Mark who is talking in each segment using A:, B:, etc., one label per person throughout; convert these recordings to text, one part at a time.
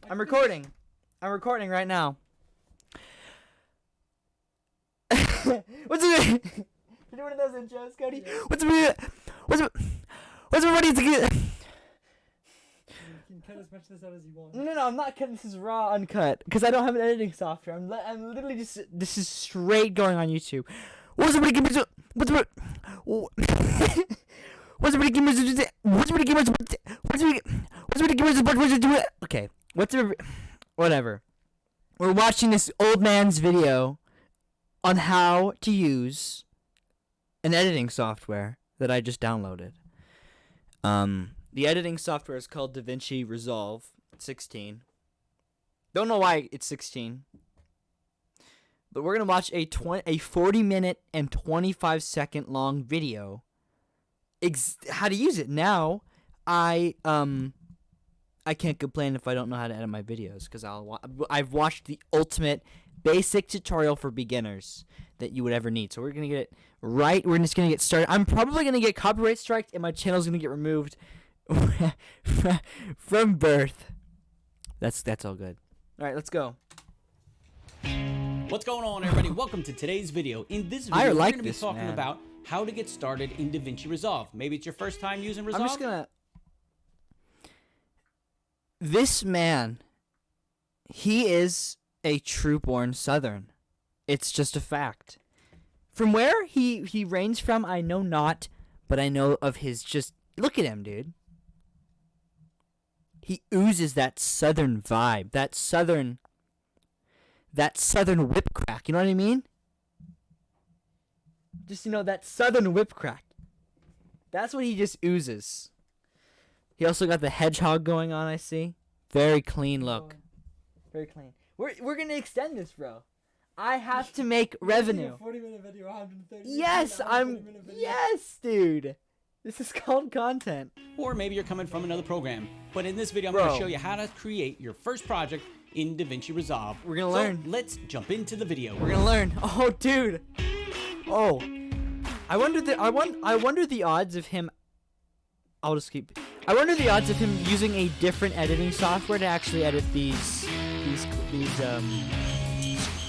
A: I'm recording. I'm recording right now. What's it? You know one of those intros, Cody?
B: Yeah.
A: What's everybody's good?
B: You can cut as much of this out as you want.
A: No, I'm not cutting. This is raw, uncut, because I don't have an editing software. I'm literally just. This is straight going on YouTube. What's everybody give me? What's everybody? What's everybody give me? What's everybody give me? What's everybody give me? Okay. What's everybody? Whatever. We're watching this old man's video on how to use an editing software that I just downloaded. The editing software is called DaVinci Resolve 16. Don't know why it's 16. But we're going to watch a 40-minute and 25-second long video how to use it. Now, I can't complain if I don't know how to edit my videos, because I've watched the ultimate basic tutorial for beginners that you would ever need. So we're going to get it right. We're just going to get started. I'm probably going to get copyright striked, and my channel's going to get removed from birth. That's all good. All right, let's go.
C: What's going on, everybody? Welcome to today's video. In this
A: I
C: video, we're
A: like
C: going to be
A: this,
C: talking
A: man.
C: about how to get started in DaVinci Resolve. Maybe it's your first time using Resolve.
A: I'm just going to... This man, he is a true-born Southern. It's just a fact. From where he reigns from, I know not, but I know of his just... Look at him, dude. He oozes that Southern vibe, that Southern whip crack. You know what I mean? Just, that Southern whip crack. That's what he just oozes. He also got the hedgehog going on, I see. Very clean look. Very clean. We're gonna extend this, bro. I have to make revenue.
B: 40-minute video, 130
A: Yes, yes, dude. This is called content.
C: Or maybe you're coming from another program. But in this video, I'm
A: Bro.
C: going to show you how to create your first project in DaVinci Resolve.
A: We're gonna
C: So
A: learn.
C: Let's jump into the video.
A: We're gonna learn. Oh, dude. Oh, I wonder the odds of him. I wonder the odds of him using a different editing software to actually edit these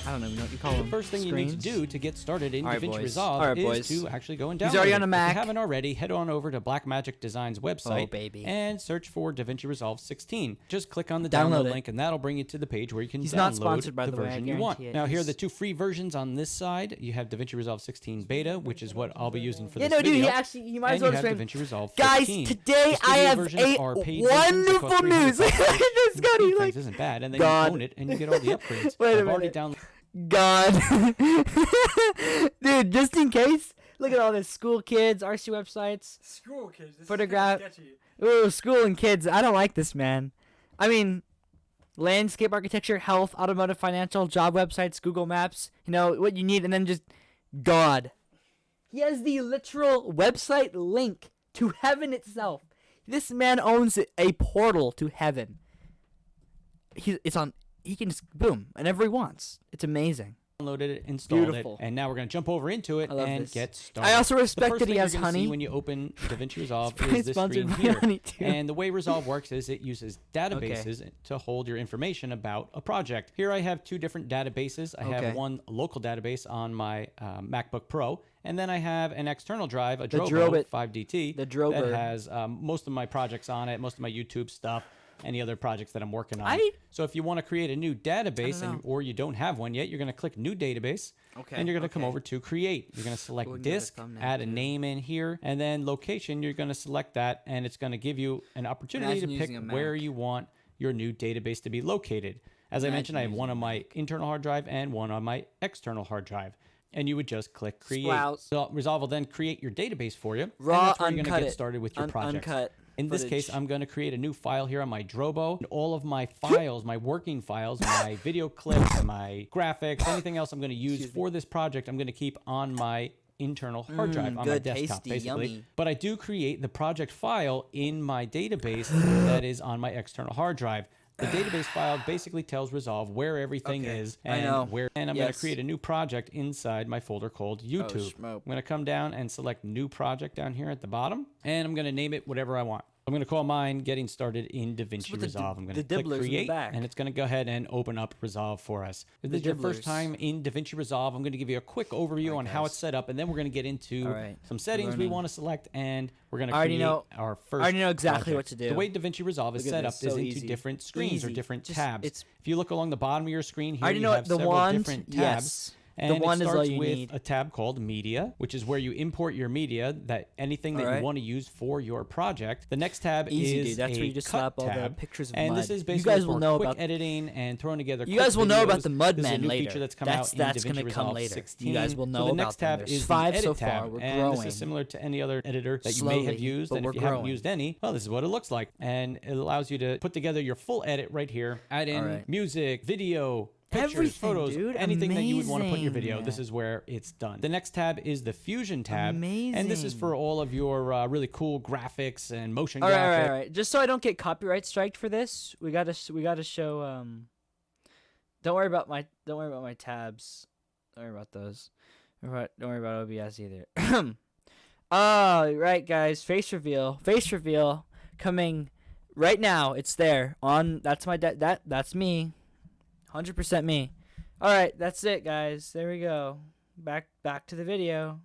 A: I don't know what you call them.
C: The first thing
A: screens?
C: you need to do to get started in
A: All right,
C: DaVinci
A: boys.
C: Resolve
A: All right,
C: is
A: boys.
C: to actually go and download
A: He's already
C: it.
A: on a
C: If
A: Mac.
C: you haven't already, head on over to Blackmagic Design's website
A: Oh, baby.
C: and search for DaVinci Resolve 16. Just click on the
A: Download
C: download
A: it.
C: link, and that'll bring you to the page where you can
A: He's
C: download
A: not sponsored, by
C: the
A: the way, I
C: version you want.
A: guarantee it.
C: Now, here are
A: He's-
C: the two free versions on this side. You have DaVinci Resolve 16 Beta, which is what I'll be using for
A: Yeah,
C: this
A: no, dude.
C: video.
A: He might as
C: And
A: well
C: you have
A: explain.
C: DaVinci Resolve
A: Guys,
C: 15.
A: today
C: The
A: I
C: studio
A: have
C: versions
A: a
C: are paid versions that
A: wonderful
C: cost
A: news.
C: $300.
A: Look at this,
C: The
A: Cody.
C: defense
A: Like,
C: isn't bad, and then
A: God.
C: you own it, and you get all the upgrades.
A: Wait a
C: I've already
A: minute.
C: downloaded.
A: God. Dude, just in case, look at all this school kids, RC websites.
B: School kids. This
A: Photograph-
B: is kinda sketchy.
A: Ooh, school and kids. I don't like this, man. I mean, landscape architecture, health, automotive, financial, job websites, Google Maps, what you need, and then just God. He has the literal website link to heaven itself. This man owns a portal to heaven. He can just, boom, whenever he wants. It's amazing.
C: Downloaded it, installed
A: Beautiful.
C: it, and now we're going to jump over into it
A: I love
C: and
A: this.
C: get started.
A: I also
C: The
A: respect
C: first
A: that
C: thing
A: he has
C: you're gonna see
A: honey.
C: when you open DaVinci Resolve
A: Probably
C: is this
A: sponsored
C: screen
A: by
C: here.
A: honey, too.
C: And the way Resolve works is it uses databases to hold your information about a project. Here I have two different databases. I
A: Okay.
C: have one local database on my MacBook Pro, and then I have an external drive, a
A: Drobit.
C: Drobo 5DT,
A: The Drober.
C: that has most of my projects on it, most of my YouTube stuff, any other projects that I'm working on.
A: I-
C: So if you want to create a new database
A: know.
C: or you don't have one yet, you're going to click New Database.
A: Okay,
C: And you're going to come
A: okay.
C: over to Create. You're going to select
A: Ooh, we can get a
C: Disk,
A: thumbnail,
C: add a
A: too.
C: name in here, and then Location, you're going to select that, and it's going to give you an opportunity
A: Imagine
C: to pick
A: using a
C: where
A: Mac.
C: you want your new database to be located. As I mentioned, I have
A: using
C: one
A: a
C: on my internal hard drive and one on my external hard drive. And you would just click Create.
A: Sprout.
C: So Resolve will then create your database for you. and
A: Raw,
C: that's where you're
A: uncut
C: going to
A: it.
C: get started with your project.
A: Uncut
C: In this case,
A: footage.
C: I'm going to create a new file here on my Drobo. And all of my files, my working files, my video clips, my graphics, anything else I'm going to use for this project, I'm going to keep on my internal hard drive, on my
A: good,
C: desktop,
A: tasty,
C: basically.
A: yummy.
C: But I do create the project file in my database that is on my external hard drive. The database file basically tells Resolve where everything
A: Okay,
C: is
A: I
C: and
A: know.
C: where. And I'm going to
A: Yes.
C: create a new project inside my folder called YouTube.
A: smoke.
C: I'm going to come down and select New Project down here at the bottom, and I'm going to name it whatever I want. I'm going to call mine Getting Started in DaVinci
A: with the
C: Resolve. I'm going
A: the
C: to click
A: dibblers in the
C: Create,
A: back.
C: and it's going to go ahead and open up Resolve for us. If this is your first
A: dibblers.
C: time in DaVinci Resolve, I'm going to give you a quick overview on how
A: guys.
C: it's set up, and then we're going to get into
A: Alright,
C: some settings we
A: learning.
C: want to select, and we're going to
A: I already
C: create
A: know-
C: our first
A: I already know exactly
C: project.
A: what to do.
C: The way DaVinci Resolve is
A: Look at
C: set up
A: this,
C: is
A: so
C: into
A: easy.
C: different screens or
A: Easy.
C: different
A: Just-
C: tabs.
A: it's-
C: If you look along the bottom of your screen here,
A: I already
C: you
A: know
C: have
A: what the
C: several
A: wand.
C: different tabs.
A: Yes.
C: And
A: The wand
C: it
A: is all
C: starts
A: you
C: with
A: need.
C: a tab called Media, which is where you import your media, that anything that
A: Alright.
C: you want to use for your project. The next tab
A: Easy,
C: is
A: dude. That's
C: a
A: where you just
C: cut
A: slap all the
C: tab,
A: pictures of
C: and
A: mud.
C: this is
A: You
C: basically
A: guys
C: for
A: will know
C: quick
A: about-
C: editing and throwing together.
A: You
C: quick
A: guys will know about
C: videos.
A: the Mud
C: This is a
A: Men
C: new
A: later.
C: feature that's come
A: That's
C: out
A: that's
C: in
A: gonna
C: DaVinci
A: come
C: Resolve
A: later.
C: 16.
A: You guys will know
C: so the
A: about
C: next
A: them.
C: tab
A: There's
C: is
A: 5
C: the
A: so
C: edit tab,
A: far. We're
C: and
A: growing.
C: this is similar to any other editor that you may have
A: Slowly,
C: used.
A: but
C: And if
A: we're
C: you haven't
A: growing.
C: used any, well, this is what it looks like, and it allows you to put together your full edit right here. Add in
A: Alright.
C: music, video, pictures,
A: Everything,
C: photos,
A: dude.
C: anything that you would want to put in your video.
A: Amazing.
C: This is where it's done. The next tab is the Fusion tab, and this is
A: Amazing.
C: for all of your really cool graphics and motion
A: All right, all
C: graphics.
A: right, all right. Just so I don't get copyright striked for this, we gotta show. Don't worry about my tabs. Don't worry about those. Don't worry about OBS either. Oh, right, guys. Face reveal coming right now. It's there on. That's my that's me. 100% me. All right, that's it, guys. There we go. Back to the video.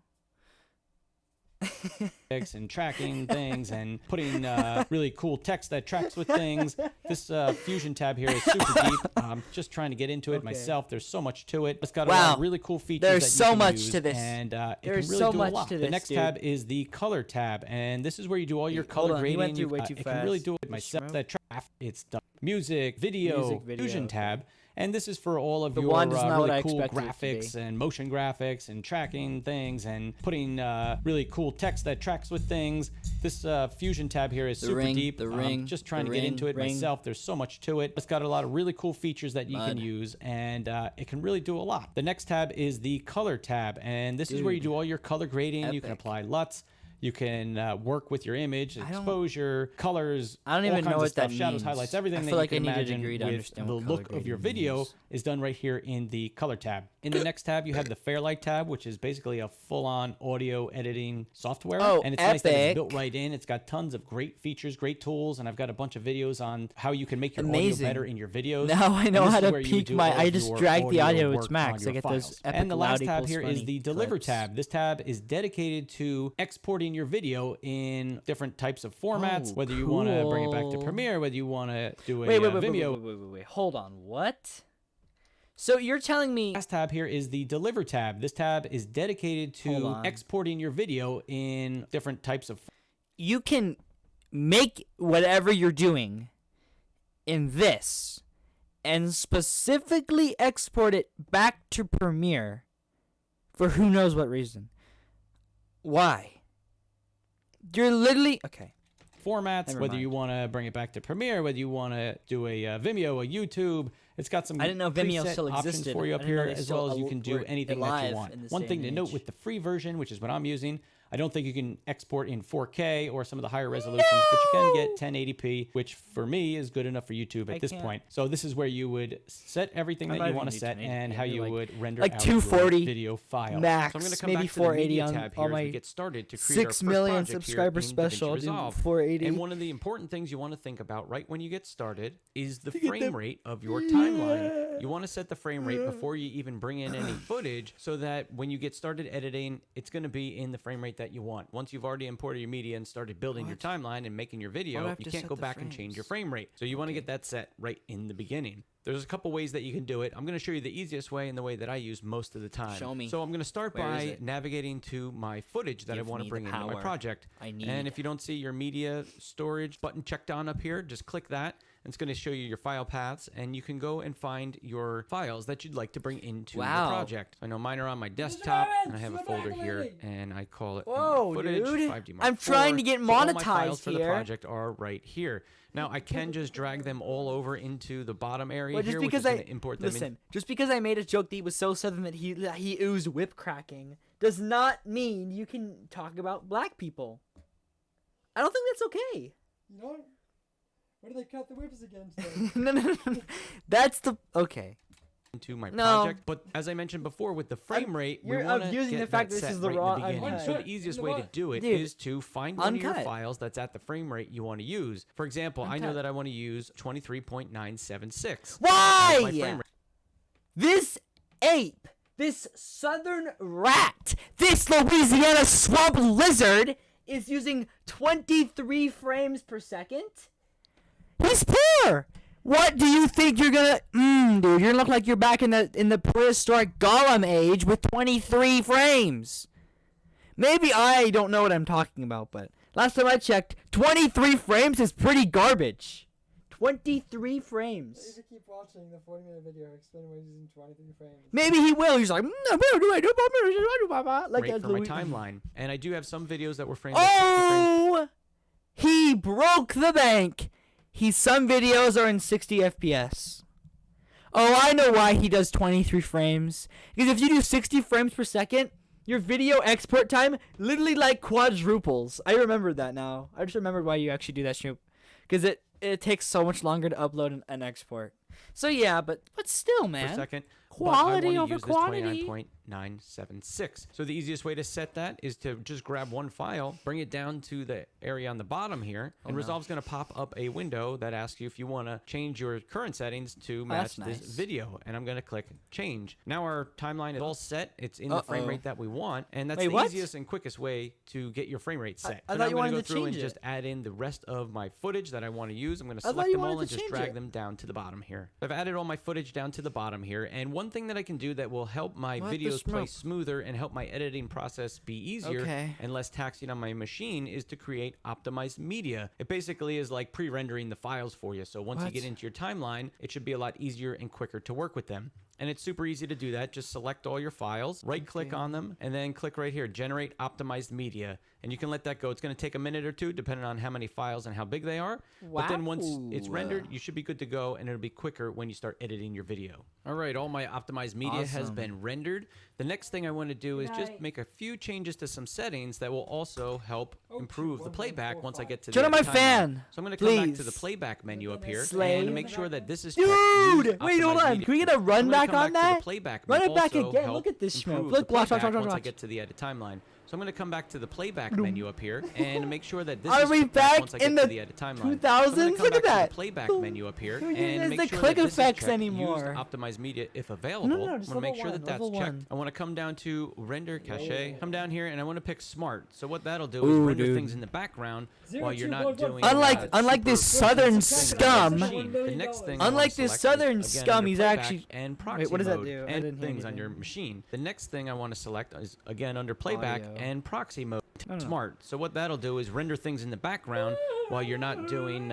C: And tracking things and putting really cool text that tracks with things. This Fusion tab here is super deep. I'm just trying to get into it
A: Okay.
C: myself. There's so much to it. It's got a lot
A: Wow.
C: of really cool features.
A: There's
C: that
A: so
C: you can
A: much
C: use,
A: to this.
C: and it
A: There's
C: can really
A: so
C: do
A: much
C: a lot.
A: to
C: The
A: this,
C: next
A: dude.
C: tab is the color tab, and this is where you do all your
A: Hold
C: color
A: on, he
C: grading.
A: went through way too
C: it can really
A: fast.
C: do it myself. That track, it's done. Music, video, Fusion
A: okay.
C: tab. And this is for all of
A: The
C: your
A: wand is not what
C: really
A: I
C: cool
A: expected it to
C: graphics
A: be.
C: and motion graphics and tracking things and putting really cool text that tracks with things. This Fusion tab here is
A: The
C: super
A: ring,
C: deep.
A: the
C: I'm
A: ring,
C: just trying
A: the
C: to get
A: ring,
C: into it
A: ring.
C: myself. There's so much to it. It's got a lot of really cool features that you can
A: Mud.
C: use, and it can really do a lot. The next tab is the color tab, and this is where you
A: Dude.
C: do all your color grading. You can
A: Epic.
C: apply LUTs. You can work with your image,
A: don't-
C: exposure, colors,
A: I don't
C: all
A: even
C: kinds
A: know
C: of
A: what
C: stuff,
A: that
C: shadows,
A: means.
C: highlights, everything
A: I
C: that
A: feel like
C: you
A: I
C: can
A: need a
C: imagine
A: degree to
C: with
A: understand
C: the
A: what color
C: look of your
A: grading
C: video
A: means.
C: is done right here in the color tab. In the next tab, you have the Fairlight tab, which is basically a full-on audio editing software.
A: Oh,
C: and it's nice that
A: epic.
C: it's built right in. It's got tons of great features, great tools, and I've got a bunch of videos on how you can make your
A: Amazing.
C: audio better in your videos.
A: Now I
C: And
A: know
C: this
A: how
C: is
A: to
C: where you would
A: peak
C: do
A: my.
C: all
A: I
C: of
A: just
C: your
A: drag the audio to
C: work
A: its max.
C: on
A: I
C: your
A: get
C: files.
A: those epic
C: And the
A: loud
C: last tab
A: equals
C: here is
A: funny
C: the Deliver
A: clips.
C: tab. This tab is dedicated to exporting your video in different types of formats,
A: Oh,
C: whether you want to bring it back to
A: cool.
C: Premiere, whether you want to do a
A: Wait,
C: Vimeo.
A: wait. Hold on. What? So you're telling me?
C: Last tab here is the Deliver tab. This tab is dedicated
A: Hold
C: to
A: on.
C: exporting your video in different types of.
A: You can make whatever you're doing in this and specifically export it back to Premiere for who knows what reason. Why? You're literally okay.
C: formats,
A: Never
C: whether
A: mind.
C: you want to bring it back to Premiere, whether you want to do a Vimeo, a YouTube. It's got some
A: I didn't know Vimeo
C: preset
A: still
C: options
A: existed.
C: for you
A: I
C: up
A: didn't know
C: here,
A: they
C: as
A: still
C: well as you can do
A: were
C: anything that
A: alive
C: you want.
A: in this
C: One
A: day
C: thing
A: and
C: to note
A: age.
C: with the free version, which is what I'm using, I don't think you can export in 4K or some of the higher resolutions, but you can get 1080p, which for me is good enough for YouTube at
A: I
C: this
A: can't.
C: point. So this is where you would set everything
A: I'm
C: that
A: not
C: you
A: even
C: want to
A: gonna
C: set
A: do
C: and
A: 1080p.
C: how you
A: Like-
C: would render
A: like
C: out
A: 240
C: your video file.
A: max,
C: So I'm going to come
A: maybe
C: back to the
A: 480
C: media
A: on
C: tab
A: all
C: here as
A: my
C: we get started to create
A: 6
C: our first
A: million
C: project here
A: subscriber
C: in DaVinci
A: special. Dude,
C: Resolve.
A: 480.
C: And one of the important things you want to think about right when you get started is the frame rate of your timeline. You want to set the frame rate before you even bring in any footage so that when you get started editing, it's going to be in the frame rate that you want. Once you've already imported your media and started building your timeline and making your
A: Why do I
C: video,
A: have
C: you
A: to
C: can't
A: set
C: go
A: the
C: back and change your
A: frames?
C: frame rate. So you want to get that set right in the beginning. There's a couple ways that you can do it. I'm going to show you the easiest way and the way that I use most of the time.
A: Show me.
C: So I'm going to start
A: Where is
C: by
A: it?
C: navigating to my footage that
A: Give
C: I want
A: me
C: to
A: the
C: bring into my
A: power.
C: project.
A: I need.
C: And if you don't see your media storage button checked on up here, just click that. It's going to show you your file paths, and you can go and find your files that you'd like to bring into
A: Wow.
C: the project. I know mine are on my desktop, and I have a folder here, and I call it
A: Whoa,
C: footage,
A: dude.
C: 5D Mark
A: I'm trying to
C: IV.
A: get
C: So all my
A: monetized
C: files for the
A: here.
C: project are right here. Now I can just drag them all over into the bottom area
A: Well,
C: here,
A: just
C: which
A: because
C: is going
A: I
C: to import them in.
A: listen, just because I made a joke that he was so southern that he oozed whip cracking does not mean you can talk about black people. I don't think that's okay.
B: You know? What do they cut the whips against?
A: No. That's the okay.
C: into my
A: No.
C: project. But as I mentioned before, with the frame rate, we
A: you're
C: want to
A: abusing
C: get
A: the fact
C: that
A: that this
C: set
A: is the
C: right
A: raw
C: in the beginning.
A: uncut.
C: So the easiest way to do it
A: Dude,
C: is to find one of your
A: uncut.
C: files that's at the frame rate you want to use. For example, I know
A: Uncut.
C: that I want to use 23.976.
A: Why?
C: My frame rate.
A: This ape, this southern rat, this Louisiana swamp lizard is using 23 frames per second? He's poor! What do you think you're gonna... dude, you're gonna look like you're back in the prehistoric Gollum age with 23 frames. Maybe I don't know what I'm talking about, but last time I checked, 23 frames is pretty garbage. 23 frames.
B: If you keep watching the 40-minute video explaining why he's using 23 frames.
A: Maybe he will. He's like, like
C: Rate
A: as
C: for my
A: Louis-
C: timeline. And I do have some videos that were framed at 60 frames.
A: Oh, he broke the bank. Some videos are in 60 FPS. Oh, I know why he does 23 frames. Because if you do 60 frames per second, your video export time literally like quadruples. I remembered that now. I just remembered why you actually do that, Snoop. Because it takes so much longer to upload and export. So yeah, but still, man.
C: Per second.
A: Quality
C: but I
A: over
C: use
A: quantity.
C: This 29.976. So the easiest way to set that is to just grab one file, bring it down to the area on the bottom here, and Resolve's going to pop up a window that asks you if you want to change your current settings to match
A: that's
C: this
A: nice.
C: video. And I'm going to click change. Now our timeline is all set. It's in the frame
A: Uh-oh.
C: rate that we want, and that's
A: Wait,
C: the
A: what?
C: easiest and quickest way to get your frame rate set.
A: I
C: So
A: thought
C: now
A: you
C: I'm going
A: wanted
C: to
A: to
C: go through and
A: change
C: just
A: it.
C: add in the rest of my footage that I want to use. I'm going to
A: thought
C: select
A: you
C: them all
A: wanted
C: and
A: to
C: just
A: change
C: drag
A: it.
C: them down to the bottom here. I've added all my footage down to the bottom here, and one thing that I can do that will help my
A: What the
C: videos play
A: smoke?
C: smoother and help my editing process be easier
A: Okay.
C: and less taxing on my machine is to create optimized media. It basically is like pre-rendering the files for you. So once you
A: What?
C: get into your timeline, it should be a lot easier and quicker to work with them. And it's super easy to do that. Just select all your files, right click on them, and then click right here, generate optimized media. And you can let that go. It's going to take a minute or two, depending on how many files and how big they are. But then once it's
A: Wow.
C: rendered, you should be good to go, and it'll be quicker when you start editing your video. All right, all my optimized media has
A: Awesome.
C: been rendered. The next thing I want to do is just
A: Night.
C: make a few changes to some settings that will also help improve the
B: 1,
C: playback once I get to the
A: Turn on my
C: timeline.
A: fan,
C: So I'm going to come back to
A: please.
C: the playback menu up here
A: Slave.
C: and make sure that this is
A: Dude,
C: checked.
A: wait,
C: Use
A: hold
C: optimized
A: on.
C: media.
A: Can we get a
C: I'm
A: run
C: gonna
A: back
C: come
A: on
C: back to
A: that?
C: the playback
A: Run
C: menu
A: it back
C: also
A: again.
C: help
A: Look at this
C: improve
A: smoke.
C: the
A: Look, watch,
C: playback
A: watch.
C: once I get to the edit timeline. So I'm going to come back to the playback menu up here and make sure that this
A: Are
C: is
A: we
C: checked
A: back
C: once I get
A: in
C: to
A: the
C: the edit timeline.
A: 2000s?
C: So I'm gonna come
A: Look at
C: back
A: that.
C: to the playback
A: Who-
C: menu up here
A: who
C: and
A: uses
C: make
A: the
C: sure
A: click
C: that this is
A: effects
C: checked.
A: anymore?
C: Use optimized media if available.
A: no,
C: I
A: just
C: want to
A: level
C: make sure
A: one,
C: that that's
A: level
C: checked.
A: one.
C: I want to come down to render cache. Come down here and I want to pick smart. So what that'll do is
A: Ooh,
C: render
A: dude.
C: things in the background
B: Zero,
C: while you're
B: two,
C: not
B: one, one,
C: doing.
A: Unlike this
C: super
A: southern
C: fancy things on your
A: scum-
C: machine. The next thing I
A: Unlike
C: wanna
A: this
C: select is,
A: southern
C: again,
A: scum,
C: under
A: he's
C: playback
A: actually-
C: and proxy
A: what does that
C: mode
A: do? I
C: and
A: didn't hear
C: things on your
A: anything.
C: machine. The next thing I want to select is again under playback
A: Audio.
C: and proxy mode.
A: No.
C: Smart. So what that'll do is render things in the background while you're not doing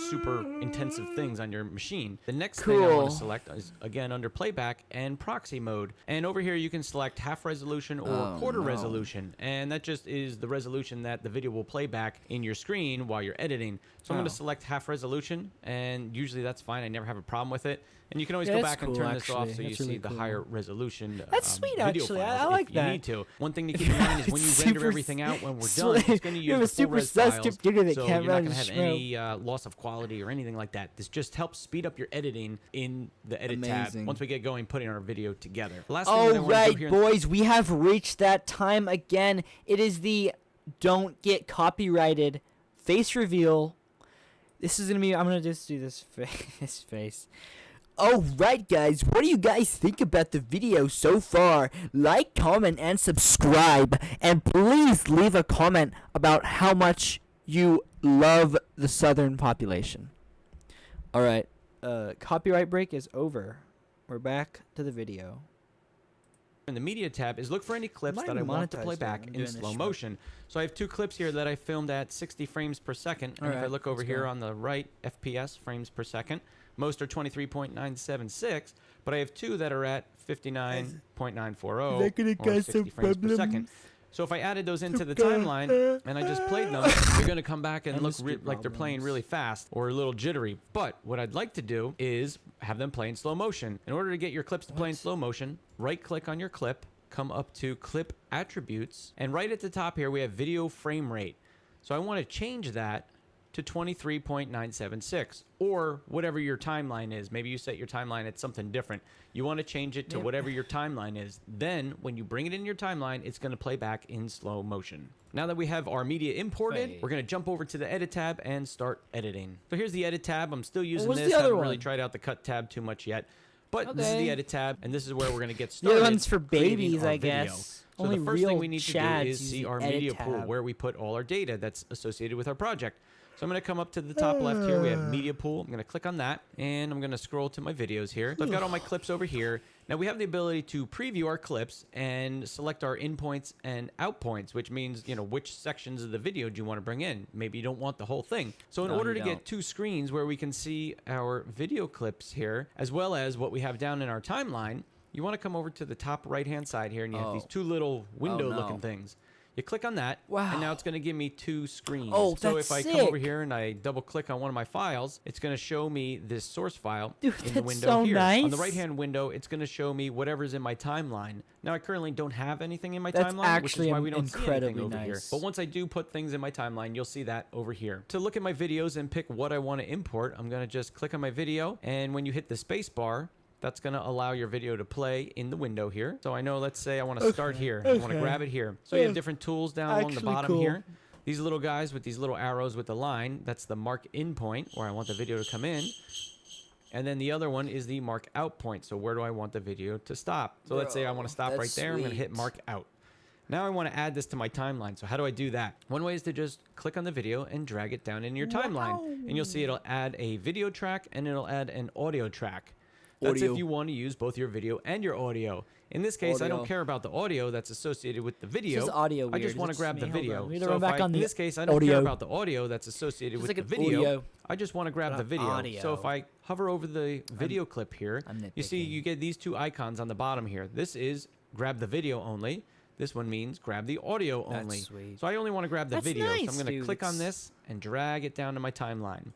C: super intensive things on your machine. The next thing I want
A: Cool.
C: to select is again under playback and proxy mode. And over here you can select half resolution or
A: Oh,
C: quarter
A: no.
C: resolution. And that just is the resolution that the video will play back in your screen while you're editing. So I'm going
A: Oh.
C: to select half resolution, and usually that's fine. I never have a problem with it. And you can always
A: Yeah,
C: go
A: that's
C: back and
A: cool,
C: turn this off
A: actually.
C: so you
A: That's
C: see
A: really
C: the
A: cool.
C: higher resolution
A: That's sweet,
C: video
A: actually. I
C: files
A: like
C: if
A: that.
C: you need to. One thing to keep in mind is when you render
A: Super
C: everything out when we're done,
A: sweet.
C: it's going to
A: You
C: use
A: have
C: the
A: a
C: full
A: super
C: res
A: sensitive
C: files,
A: computer that
C: so
A: can't
C: you're not
A: run
C: going to have
A: smoke.
C: any loss of quality or anything like that. This just helps speed up your editing in the edit tab
A: Amazing.
C: once we get going putting our video together. The last thing that I
A: All
C: wanna do
A: right,
C: here
A: boys, we have reached that time again. It is the don't get copyrighted face reveal. This is gonna be. I'm gonna just do this this face. All right, guys, what do you guys think about the video so far? Like, comment, and subscribe, and please leave a comment about how much you love the Southern population. All right, copyright break is over. We're back to the video.
C: in the media tab is look for any clips
A: Might
C: that I want to
A: monetize
C: play
A: that.
C: back
A: I'm
C: in
A: doing this
C: slow
A: shit.
C: motion. So I have two clips here that I filmed at 60 frames per second. And if I
A: Alright,
C: look over
A: let's
C: here
A: go.
C: on the right, FPS, frames per second, most are 23.976, but I have two that are at 59.940
A: Is that gonna
C: or
A: cause
C: 60
A: some
C: frames per second.
A: problems?
C: So if I added those into the timeline and I just played them, they're going to come back and look
A: Chemistry
C: like they're playing
A: problems.
C: really fast or a little jittery. But what I'd like to do is have them play in slow motion. In order to get your clips to play in slow motion, right-click on your clip, come up to Clip Attributes, and right at the top here we have Video Frame Rate. So I want to change that to 23.976 or whatever your timeline is. Maybe you set your timeline at something different. You want to change it to whatever your timeline is. Then when you bring it in your timeline, it's going to play back in slow motion. Now that we have our media imported, we're going to jump over to the edit tab and start editing. So here's the edit tab. I'm still using
A: what's
C: this.
A: the
C: I
A: other
C: haven't really
A: one?
C: tried out the cut tab too much yet. But this is
A: Okay.
C: the edit tab, and this is where we're going to get
A: The
C: started.
A: other one's for
C: creating
A: babies,
C: our
A: I
C: video.
A: guess.
C: So
A: Only
C: the first
A: real
C: thing we need to do
A: chads
C: is
A: use
C: see
A: the
C: our
A: edit
C: media pool,
A: tab.
C: where we put all our data that's associated with our project. So I'm going to come up to the top left here. We have media pool. I'm going to click on that, and I'm going to scroll to my videos here. So I've got all my clips over here. Now we have the ability to preview our clips and select our in points and out points, which means, you know, which sections of the video do you want to bring in. Maybe you don't want the whole thing. So in
A: No,
C: order
A: you
C: to
A: don't.
C: get two screens where we can see our video clips here, as well as what we have down in our timeline, you want to come over to the top right-hand side here, and you have these two little window-looking
A: no.
C: things. You click on that,
A: Wow.
C: and now it's going to give me two screens.
A: Oh,
C: so
A: that's
C: if I come over
A: sick.
C: here and I double-click on one of my files, it's going to show me this source file
A: Dude,
C: in the
A: that's
C: window
A: so
C: here. On the
A: nice.
C: right-hand window, it's going to show me whatever's in my timeline. Now, I currently don't have anything in my
A: That's
C: timeline, which is
A: actually
C: why we don't see anything
A: incredibly
C: over here.
A: nice.
C: But once I do put things in my timeline, you'll see that over here. To look at my videos and pick what I want to import, I'm going to just click on my video, and when you hit the space bar, that's going to allow your video to play in the window here. So I know, let's say I want to start here. I want to grab it here. So you have different tools down along the
A: Actually
C: bottom
A: cool.
C: here. These little guys with these little arrows with the line, that's the mark in point, where I want the video to come in. And then the other one is the mark out point. So where do I want the video to stop? So let's say I want to stop right
A: that's
C: there. I'm going to hit
A: sweet.
C: mark out. Now I want to add this to my timeline. So how do I do that? One way is to just click on the video and drag it down in your timeline. And you'll see it'll add a video track and it'll add an audio track. That's
A: Audio.
C: if you want to use both your video and your audio. In this case, I don't
A: Audio.
C: care about the audio that's associated with the video.
A: says audio
C: I
A: weird.
C: just
A: Is
C: want
A: it
C: to grab
A: just
C: the
A: me? Hold
C: video.
A: on. We need to
C: So
A: run
C: if
A: back on
C: in
A: the
C: this case, I don't care
A: audio.
C: about the audio that's associated
A: Just
C: with
A: like
C: the
A: an
C: video.
A: audio.
C: I just want to grab
A: Not
C: the video.
A: audio.
C: So if I hover over the video clip here,
A: I'm
C: you see
A: nitpicking.
C: you get these two icons on the bottom here. This is grab the video only. This one means grab the audio
A: That's
C: only.
A: sweet.
C: So I only want to grab the
A: That's
C: video. So
A: nice,
C: I'm going to
A: dude.
C: click on
A: It's-
C: this and drag it down to my timeline.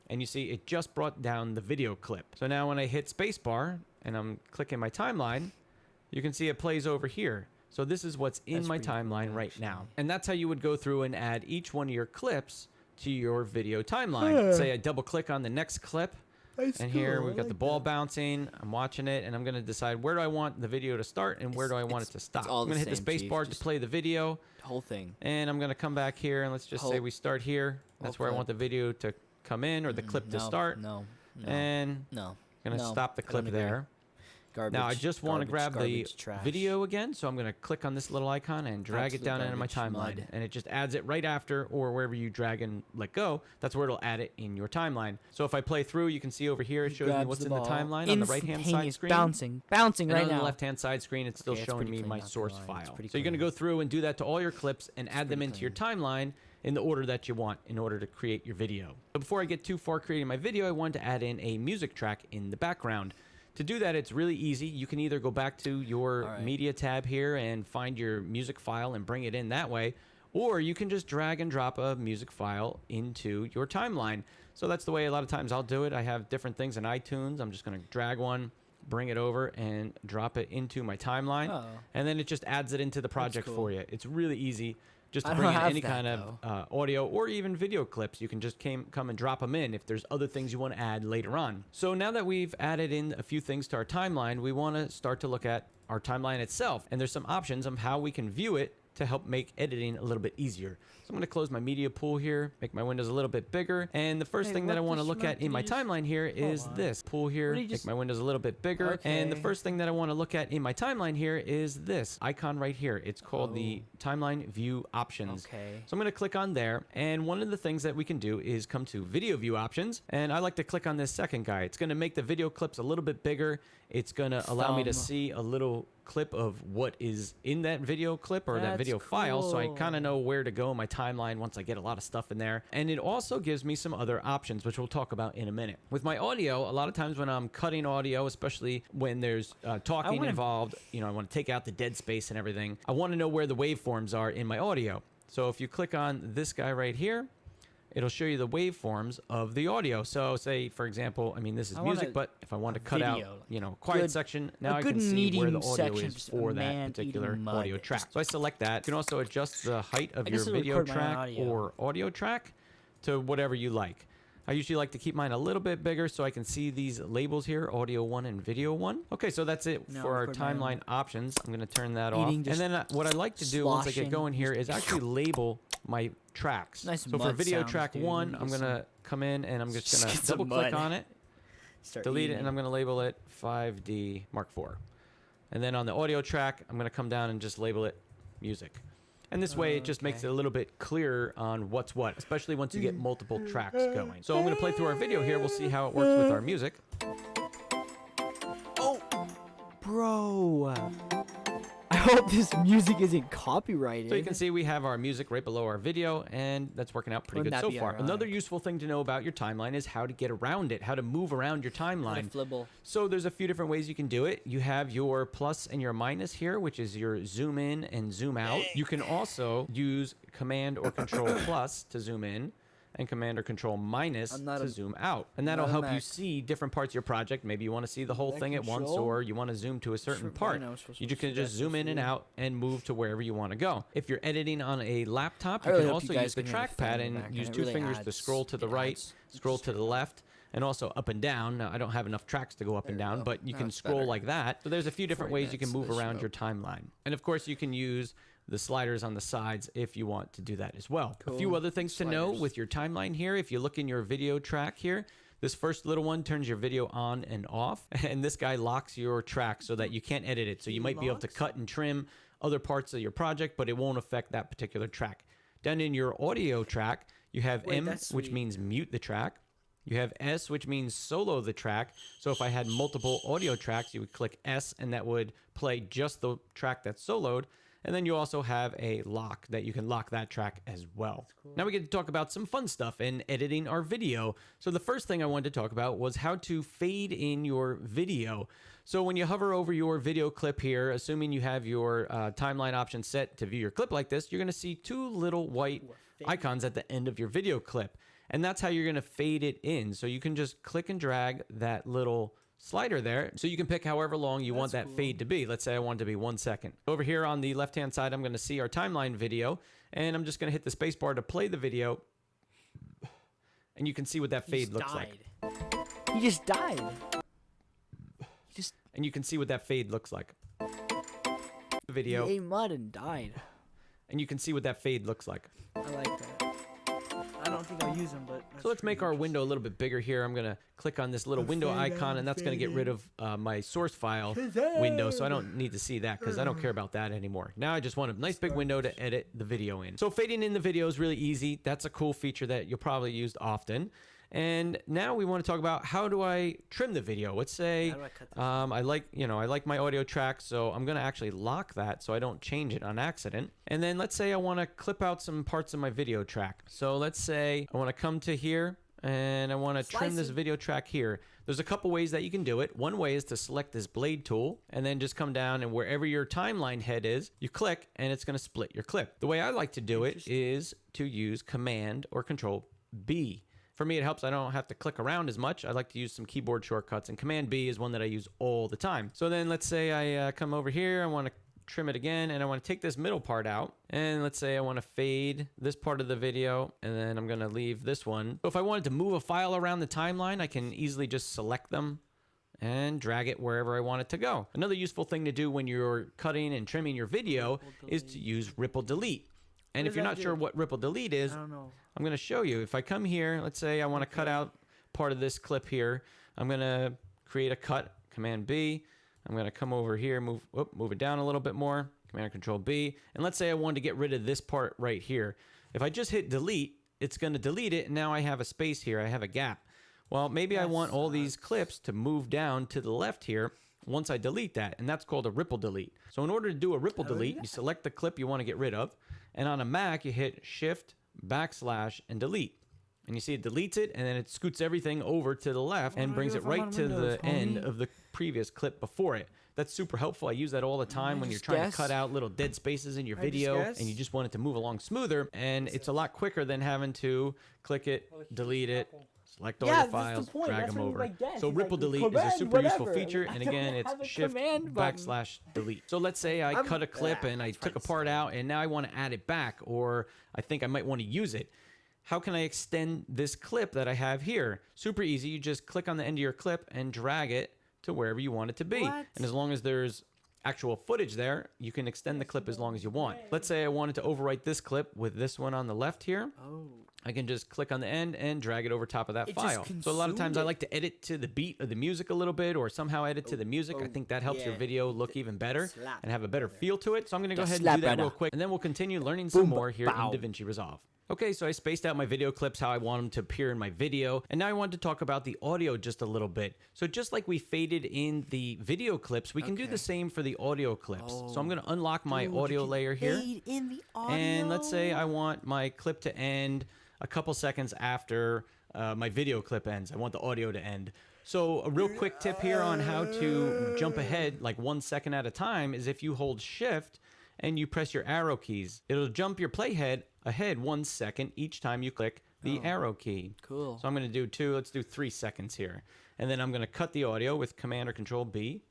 C: And you see it just brought down the video clip. So now when I hit spacebar and I'm clicking my timeline, you can see it plays over here. So this is what's in
A: That's
C: my
A: pretty cool,
C: timeline right now.
A: actually.
C: And that's how you would go through and add each one of your clips to your video timeline. Say I double click on the next clip. And here we've got the ball bouncing. I'm watching it, and I'm going to decide where do I want the video to start and where do I want it to stop.
A: all
C: I'm
A: the
C: going to hit the
A: same,
C: space
A: Chief.
C: bar to
A: Just-
C: play the video,
A: Whole thing.
C: and I'm going to come back here, and let's just say
A: Whole-
C: we start here. That's
A: whole
C: where I
A: clip.
C: want the video to come in or the clip to
A: No,
C: start.
A: No. No.
C: And
A: no.
C: I'm going to
A: no,
C: stop the
A: I don't
C: clip
A: agree.
C: there.
A: Garbage.
C: Now I just want to
A: garbage,
C: grab the
A: garbage, trash.
C: video again, so I'm going to click on this little icon and drag it
A: Absolute
C: down into my
A: garbage,
C: timeline,
A: mud.
C: and it just adds it right after or wherever you drag and let go. That's where it'll add it in your timeline. So if I play through, you can see over here it shows me
A: Grabs
C: what's
A: the
C: in the
A: ball.
C: timeline on the right-hand side
A: Instantaneous,
C: screen.
A: bouncing
C: And
A: right
C: on
A: now.
C: the left-hand side screen, it's still
A: Okay, it's
C: showing
A: pretty
C: me
A: clean,
C: my
A: not gonna
C: source
A: lie. It's
C: file.
A: pretty
C: So you're going to
A: clean.
C: go through and do that to all your clips and add them
A: pretty
C: into your timeline in the order that you want in order to create your video. But before I get too far creating my video, I wanted to add in a music track in the background. To do that, it's really easy. You can either go back to your
A: All right.
C: media tab here and find your music file and bring it in that way, or you can just drag and drop a music file into your timeline. So that's the way a lot of times I'll do it. I have different things in iTunes. I'm just going to drag one, bring it over, and drop it into my timeline.
A: Oh.
C: And then it just adds it into the project
A: cool.
C: for you. It's really easy. Just to
A: I
C: bring
A: don't
C: in
A: have
C: any
A: that,
C: kind of audio or even video clips, you can just come and drop them in if there's other things you want to add later on. So now that we've added in a few things to our timeline, we want to start to look at our timeline itself. And there's some options of how we can view it to help make editing a little bit easier. So I'm going to close my media pool here, make my windows a little bit bigger. And the first
A: Hey,
C: thing that I
A: what
C: want to
A: the
C: look
A: schmuck
C: at in
A: did
C: my
A: you just-
C: timeline here is
A: on.
C: this. Pool here,
A: What did you
C: make
A: just-
C: my windows a little bit bigger. And the
A: Okay.
C: first thing that I want to look at in my timeline here is this icon right here. It's called the timeline view options.
A: Okay.
C: So I'm going to click on there. And one of the things that we can do is come to video view options. And I like to click on this second guy. It's going to make the video clips a little bit bigger. It's going to allow me to
A: Thumb.
C: see a little clip of what is in that video clip or that
A: That's
C: video file. So I
A: cool.
C: kind of know where to go in my timeline once I get a lot of stuff in there. And it also gives me some other options, which we'll talk about in a minute. With my audio, a lot of times when I'm cutting audio, especially when there's talking
A: wanna-
C: involved, you know, I want to take out the dead space and everything. I want to know where the waveforms are in my audio. So if you click on this guy right here, it'll show you the waveforms of the audio. So say, for example, I mean, this is
A: I want
C: music, but if I want to cut out,
A: video,
C: you know, quiet
A: good-
C: section,
A: a
C: now I
A: good
C: can see where the
A: medium
C: audio
A: section,
C: is
A: just a
C: for that
A: man
C: particular
A: eating mud.
C: audio track. So I select that. You can also adjust the height of
A: I
C: your
A: guess it'll
C: video
A: record my
C: track
A: audio.
C: or audio track to whatever you like. I usually like to keep mine a little bit bigger so I can see these labels here, audio 1 and video 1. Okay, so that's it
A: No,
C: for our
A: put mine
C: timeline options. I'm going to turn that off.
A: Eating,
C: And
A: just
C: then what I like to do once I get
A: sloshing.
C: going here is actually label my tracks.
A: Nice
C: So for
A: mud
C: video
A: sounds,
C: track
A: dude.
C: 1,
A: Get
C: I'm going to come in and I'm just going
A: get
C: to
A: some
C: double click
A: mud.
C: on it,
A: Start
C: delete it,
A: eating
C: and I'm going to label it 5D Mark IV. And then on the audio track, I'm going to come down and just label it music. And this way, it just makes it a little bit clearer on what's what, especially once you get multiple tracks going. So I'm going to play through our video here. We'll see how it works with our music.
A: Oh, bro. I hope this music isn't copyrighted.
C: So you can see we have our music right below our video, and that's working out pretty
A: Wouldn't
C: good
A: that
C: so
A: be
C: far.
A: ironic?
C: Another useful thing to know about your timeline is how to get around it, how to move around your timeline.
A: Flibble.
C: So there's a few different ways you can do it. You have your plus and your minus here, which is your zoom in and zoom out. You can also use Command or Control plus to zoom in, and Command or Control minus to zoom out. And that'll
A: not a
C: help you
A: Mac.
C: see different parts of your project. Maybe you want to see the whole thing at once,
B: Control?
C: or you want to zoom to a certain part.
A: I was supposed
C: You
A: to
C: can
A: see
C: just
A: that
C: zoom in and
A: before.
C: out and move to wherever you want to go. If you're editing on a laptop,
A: I
C: you
A: really
C: can
A: hope you
C: also
A: guys
C: use the
A: can hear the fan
C: trackpad
A: in the
C: and
A: background.
C: use
A: It
C: two
A: really
C: fingers to
A: adds-
C: scroll to the
A: it
C: right,
A: adds-
C: scroll to the left, and also up and down. Now, I don't have enough tracks to go up and
A: There we
C: down,
A: go.
C: but you
A: Now
C: can
A: it's
C: scroll
A: better.
C: like that. So there's a few different
A: 40
C: ways you can
A: minutes
C: move
A: of
C: around
A: show.
C: your timeline. And of course, you can use the sliders on the sides if you want to do that as well. A few
A: Cool.
C: other things to know
A: Sliders.
C: with your timeline here. If you look in your video track here, this first little one turns your video on and off, and this guy locks your track so that you can't edit it. So you might be able to cut and trim other parts of your project, but it won't affect that particular track. Down in your audio track, you have
A: Wait,
C: M,
A: that's
C: which
A: sweet.
C: means mute the track. You have S, which means solo the track. So if I had multiple audio tracks, you would click S, and that would play just the track that's soloed. And then you also have a lock that you can lock that track as well. Now we get to talk about some fun stuff in editing our video. So the first thing I wanted to talk about was how to fade in your video. So when you hover over your video clip here, assuming you have your timeline option set to view your clip like this, you're going to see two little white icons at the end of your video clip. And that's how you're going to fade it in. So you can just click and drag that little slider there, so you can pick however long you want that fade to be. Let's say I want it to be 1 second. Over here on the left hand side, I'm going to see our timeline video, and I'm just going to hit the space bar to play the video, and you can see what that fade looks like.
A: He just died.
C: And you can see what that fade looks like. The video,
A: He ate mud and died.
C: and you can see what that fade looks like.
A: I like that. I don't think I'll use them, but.
C: So let's make our window a little bit bigger here. I'm going to click on this little window icon, and that's going to get rid of my source file window, so I don't need to see that because I don't care about that anymore. Now I just want a nice big window to edit the video in. So fading in the video is really easy. That's a cool feature that you'll probably use often. And now we want to talk about how do I trim the video. Let's say
A: How do I cut this?
C: I like my audio track, so I'm going to actually lock that so I don't change it on accident. And then let's say I want to clip out some parts of my video track. So let's say I want to come to here and I want to trim this video track here. There's a couple ways that you can do it. One way is to select this blade tool and then just come down, and wherever your timeline head is, you click and it's going to split your clip. The way I like to do it is to use Command or Control B. For me, it helps. I don't have to click around as much. I like to use some keyboard shortcuts, and Command B is one that I use all the time. So then let's say I come over here. I want to trim it again, and I want to take this middle part out. And let's say I want to fade this part of the video, and then I'm going to leave this one. So if I wanted to move a file around the timeline, I can easily just select them and drag it wherever I want it to go. Another useful thing to do when you're cutting and trimming your video is to use Ripple Delete. And if you're not sure what Ripple Delete is,
A: I don't know.
C: I'm going to show you. If I come here, let's say I want to cut out part of this clip here. I'm going to create a cut, Command B. I'm going to come over here, move it down a little bit more, Command Control B. And let's say I wanted to get rid of this part right here. If I just hit delete, it's going to delete it. And now I have a space here. I have a gap. Well, maybe I want all these clips to move down to the left here once I delete that, and that's called a ripple delete. So in order to do a ripple delete, you select the clip you want to get rid of, and on a Mac, you hit Shift, / and delete. And you see it deletes it, and then it scoots everything over to the left and brings it right to the end of the previous clip before it. That's super helpful. I use that all the time when you're trying to cut out little dead spaces in your video and you just want it to move along smoother, and it's a lot quicker than having to click it, delete it, select all your files, drag them over. So ripple delete is a super useful feature, and again, it's Shift / delete. So let's say I cut a clip and I took a part out, and now I want to add it back, or I think I might want to use it. how can I extend this clip that I have here? Super easy. You just click on the end of your clip and drag it to wherever you want it to be.
A: What?
C: And as long as there's actual footage there, you can extend the clip as long as you want. Let's say I wanted to overwrite this clip with this one on the left here.
A: Oh.
C: I can just click on the end and drag it over top of that
A: It just
C: file. So a lot of
A: consumed
C: times I
A: it.
C: like to edit to the beat of the music a little bit, or somehow edit to the music. I think that helps your
A: yeah.
C: video look even better
A: Slap.
C: and have a better feel to it. So I'm going to go
A: Just
C: ahead and
A: slap
C: do that
A: right
C: real
A: now.
C: quick, and then we'll continue learning some
A: Boom,
C: more here
A: bow.
C: in DaVinci Resolve. Okay, so I spaced out my video clips how I want them to appear in my video, and now I want to talk about the audio just a little bit. So just like we faded in the video clips, we can do the same for the audio clips. So I'm going to unlock my audio layer here.
A: Fade in the audio.
C: And let's say I want my clip to end a couple seconds after my video clip ends. I want the audio to end. So a real quick tip here on how to jump ahead like 1 second at a time is if you hold shift and you press your arrow keys, it'll jump your playhead ahead 1 second each time you click the arrow key.
A: Cool.
C: So I'm going to do let's do 3 seconds here. And then I'm going to cut the audio with Command or Control B.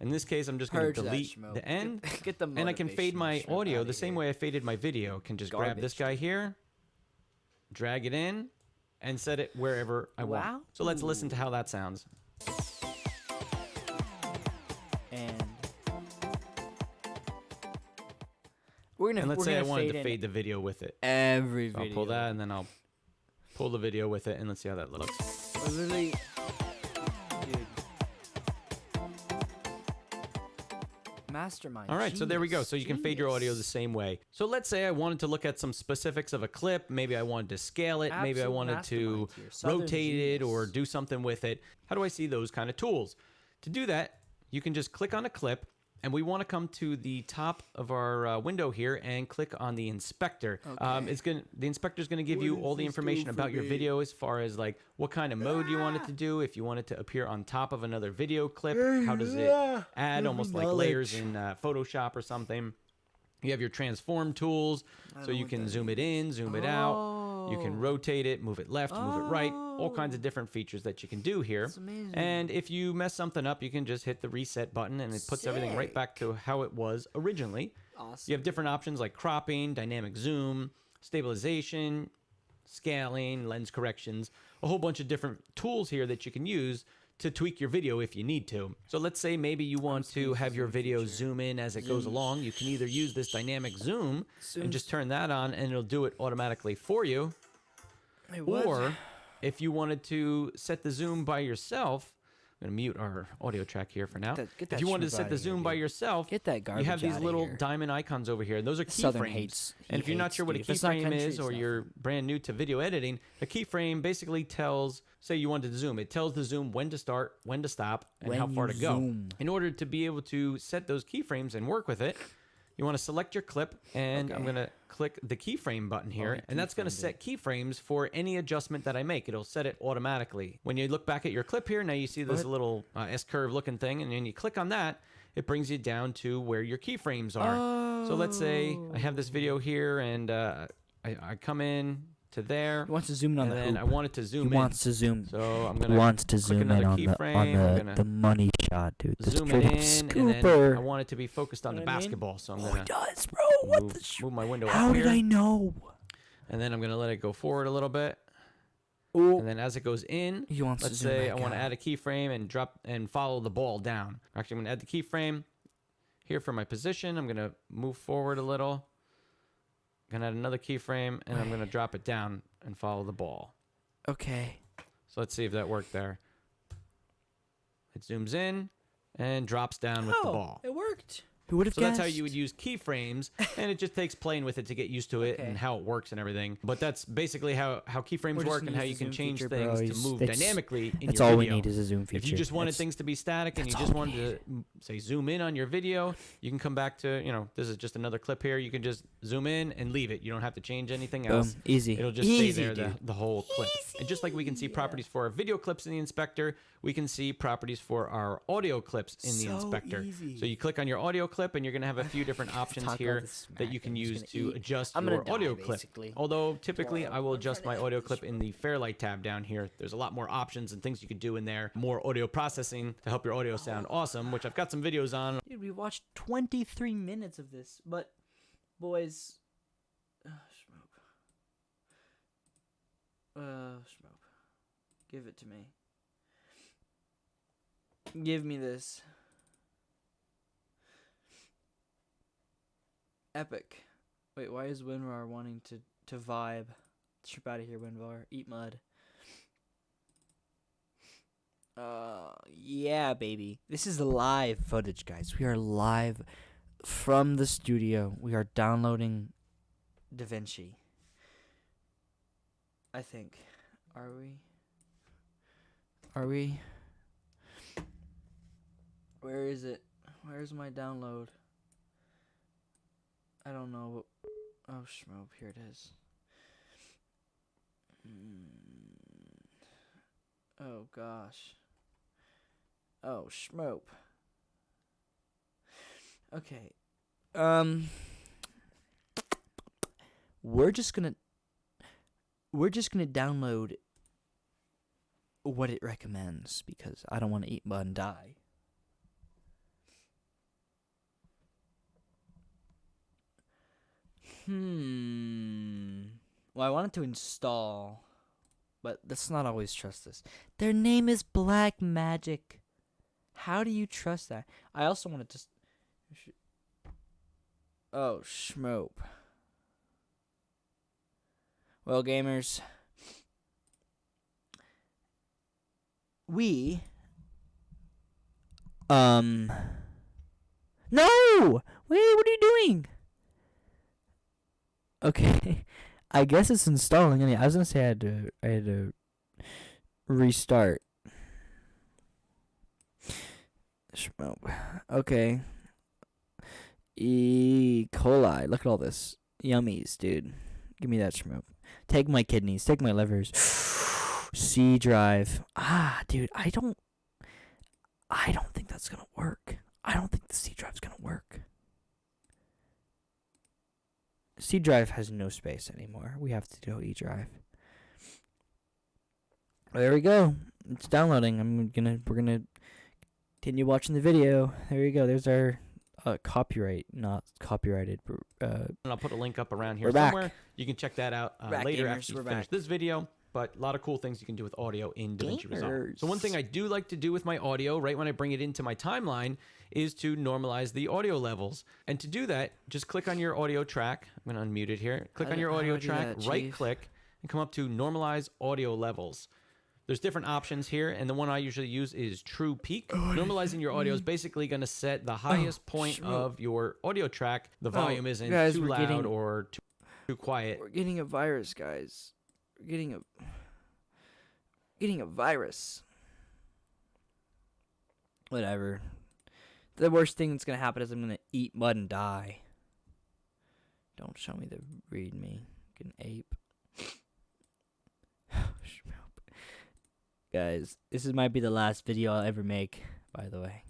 C: In this case, I'm just going
A: Purge
C: to
A: that
C: delete
A: schmo.
C: the end.
A: Get the
C: And I can fade my
A: motivational
C: audio
A: outta
C: the same
A: here.
C: way I faded my video. Can just grab this guy here, drag it in, and set it wherever I want.
A: Wow.
C: So let's listen to how that sounds.
A: And we're gonna.
C: And let's
A: we're
C: say I
A: gonna
C: wanted to
A: in
C: fade the video with it.
A: every
C: So I'll
A: video.
C: pull that, and then I'll pull the video with it, and let's see how that looks.
A: We're literally, dude. Mastermind.
C: All right, so there we go. So you can fade your audio the
A: genius.
C: same way. So let's say I wanted to look at some specifics of a clip. Maybe I wanted to scale it. Maybe I
A: Absolute
C: wanted to
A: mastermind here. Southern
C: rotate it or
A: genius.
C: do something with it. How do I see those kind of tools? To do that, you can just click on a clip, and we want to come to the top of our window here and click on the inspector. The inspector is going to give you all the information about your video as far as like what kind of mode you want it to do. If you want it to appear on top of another video clip, how does it add almost like layers in Photoshop or something. You have your transform tools, so you can zoom it in, zoom it out. You can rotate it, move it left, move it right. All kinds of different features that you can do here.
A: That's amazing.
C: And if you mess something up, you can just hit the reset button, and it puts everything right back to how it was originally.
A: Awesome.
C: You have different options like cropping, dynamic zoom, stabilization, scaling, lens corrections, a whole bunch of different tools here that you can use to tweak your video if you need to. So let's say maybe you want to have your video zoom in as it goes along. You can either use this dynamic zoom and just turn that on, and it'll do it automatically for you.
A: Wait, what?
C: Or if you wanted to set the zoom by yourself, I'm going to mute our audio track here for now.
A: Get
C: If
A: that
C: you wanted to
A: schmoop
C: set the
A: outta here,
C: zoom by
A: dude.
C: yourself,
A: Get that
C: you
A: garbage
C: have these
A: outta
C: little
A: here.
C: diamond icons over here. Those are
A: Southern
C: keyframes.
A: hates- he
C: And if you're not
A: hates,
C: sure what a
A: dude. If it's not
C: keyframe
A: country,
C: is,
A: it's
C: or
A: not
C: you're brand new to video editing, a keyframe basically tells, say you wanted to zoom, it tells the zoom when to start, when to stop, and
A: When
C: how far
A: you
C: to go.
A: zoom.
C: In order to be able to set those keyframes and work with it, you want to select your clip, and I'm going to click the keyframe button here, and that's going to set keyframes for any adjustment that I make. It'll set it automatically. When you look back at your clip here, now you see this little S-curve looking thing, and then you click on that, it brings you down to where your keyframes are. So let's say I have this video here, and I come in to there,
A: He wants to zoom in on
C: and
A: the
C: then I
A: hoop.
C: want it to
A: He
C: zoom in.
A: wants to zoom.
C: So I'm
A: He
C: going to
A: wants to
C: click
A: zoom in
C: another
A: on
C: keyframe. I'm
A: the
C: gonna
A: the money shot, dude. The
C: zoom
A: straight
C: it
A: up
C: in, and then I
A: scooper.
C: want it to be focused on the
A: Know what I mean?
C: basketball. So I'm
A: Oh,
C: going
A: he
C: to
A: does, bro. What the?
C: move my window
A: How
C: up
A: did
C: here.
A: I know?
C: And then I'm going to let it go forward a little bit.
A: Oh,
C: And then as it goes in,
A: he wants
C: let's
A: to zoom
C: say
A: back
C: I want to
A: out.
C: add a keyframe and drop and follow the ball down. Actually, I'm going to add the keyframe here for my position. I'm going to move forward a little. I'm going to add another keyframe, and I'm going to drop it down and follow the ball.
A: Okay.
C: So let's see if that worked there. It zooms in and drops down with the ball.
A: It worked. Who would have
C: So
A: guessed?
C: that's how you would use keyframes, and it just takes playing with it to get used to it
A: Okay.
C: and how it works and everything. But that's basically how keyframes
A: We're just
C: work
A: gonna
C: and how
A: use
C: you
A: the
C: can
A: zoom
C: change
A: feature,
C: things
A: bro.
C: to move
A: That's-
C: dynamically in
A: That's
C: your
A: all
C: video.
A: we need is a zoom feature.
C: If you just wanted
A: That's-
C: things to be static and you
A: that's
C: just
A: all we
C: wanted to say zoom in on your video, you can come back to, this is just another clip here. You can just zoom in and leave it. You don't have to change anything else.
A: Boom. Easy.
C: It'll just
A: Easy,
C: stay there
A: dude.
C: the whole clip. And just like we can see properties for our video clips in the inspector, we can see properties for our audio clips in the
A: So
C: inspector.
A: easy.
C: So you click on your audio clip, and you're going to have a few different options
A: Talk all
C: here
A: this
C: that you
A: smack,
C: can
A: I'm just
C: use
A: gonna
C: to
A: eat.
C: adjust
A: I'm
C: your
A: gonna die,
C: audio clip.
A: basically.
C: Although typically I will adjust my audio clip in the Fairlight tab down here. There's a lot more options and things you can do in there. More audio processing to help your audio sound awesome, which I've got some videos on.
A: Dude, we watched 23 minutes of this, but boys, Smoke. Give it to me. Give me this. Epic. Wait, why is Winvar wanting to vibe? Strip out of here, Winvar. Eat mud. Yeah, baby. This is live footage, guys. We are live from the studio. We are downloading DaVinci. I think. Are we? Where is it? Where's my download? I don't know. Oh, Schmope. Here it is. Oh, gosh. Oh, Schmope. Okay. We're just gonna download what it recommends because I don't want to eat mud and die. Well, I wanted to install, but let's not always trust this. Their name is Black Magic. How do you trust that? I also wanted to. Oh, Schmope. Well, gamers, we no! Wait, what are you doing? Okay. I guess it's installing. I was gonna say I had to restart. Schmope. Okay. E. coli. Look at all this. Yummies, dude. Give me that, Schmope. Take my kidneys. Take my livers. C drive. Dude, I don't think that's gonna work. I don't think the C drive's gonna work. C drive has no space anymore. We have to go E drive. There we go. It's downloading. We're gonna continue watching the video. There you go. There's our copyright, not copyrighted.
C: And I'll put a link up around here
A: We're back.
C: somewhere. You can check that out
A: Back,
C: later
A: gamers.
C: after you
A: We're
C: finish
A: back.
C: this video. But a lot of cool things you can do with audio in DaVinci Resolve.
A: Gamers.
C: So one thing I do like to do with my audio, right when I bring it into my timeline, is to normalize the audio levels. And to do that, just click on your audio track. I'm going to unmute it here. Click on your
A: How do
C: audio
A: I do
C: track,
A: that,
C: right
A: Chief?
C: click, and come up to Normalize Audio Levels. There's different options here, and the one I usually use is True Peak. Normalizing your audio is basically going to set the highest point
A: Schmope.
C: of your audio track. The volume isn't
A: guys,
C: too
A: we're
C: loud
A: getting-
C: or too quiet.
A: We're getting a virus, guys. We're getting a virus. Whatever. The worst thing that's gonna happen is I'm gonna eat mud and die. Don't show me the read me. An ape. Guys, might be the last video I'll ever make, by the way.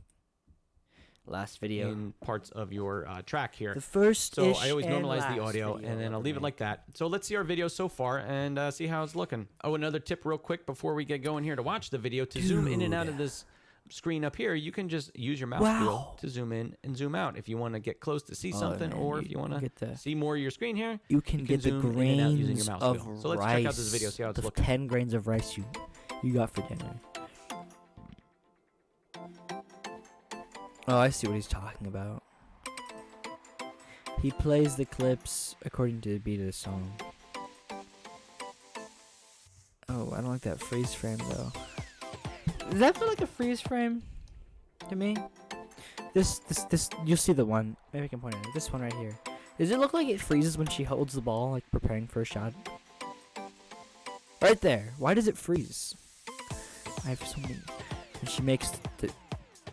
A: Last video.
C: In parts of your track here.
A: The first.
C: So I always normalize the audio and then I'll leave it like that. So let's see our video so far and see how it's looking. Oh, another tip real quick before we get going here to watch the video. To zoom in and out of this screen up here, you can just use your mouse wheel to zoom in and zoom out if you want to get close to see something,
A: man,
C: or if you want to see more of your screen here.
A: You can get the
C: zoom in and out using
A: grains
C: your mouse
A: of
C: wheel. So let's
A: rice.
C: check out this video, see how it's
A: the
C: looking.
A: 10 grains of rice you got for dinner. Oh, I see what he's talking about. He plays the clips according to the beat of the song. Oh, I don't like that freeze frame though. Does that feel like a freeze frame to me? This, you'll see the one. Maybe I can point it out. This one right here. Does it look like it freezes when she holds the ball, like preparing for a shot? Right there. Why does it freeze? I have so many. And she makes the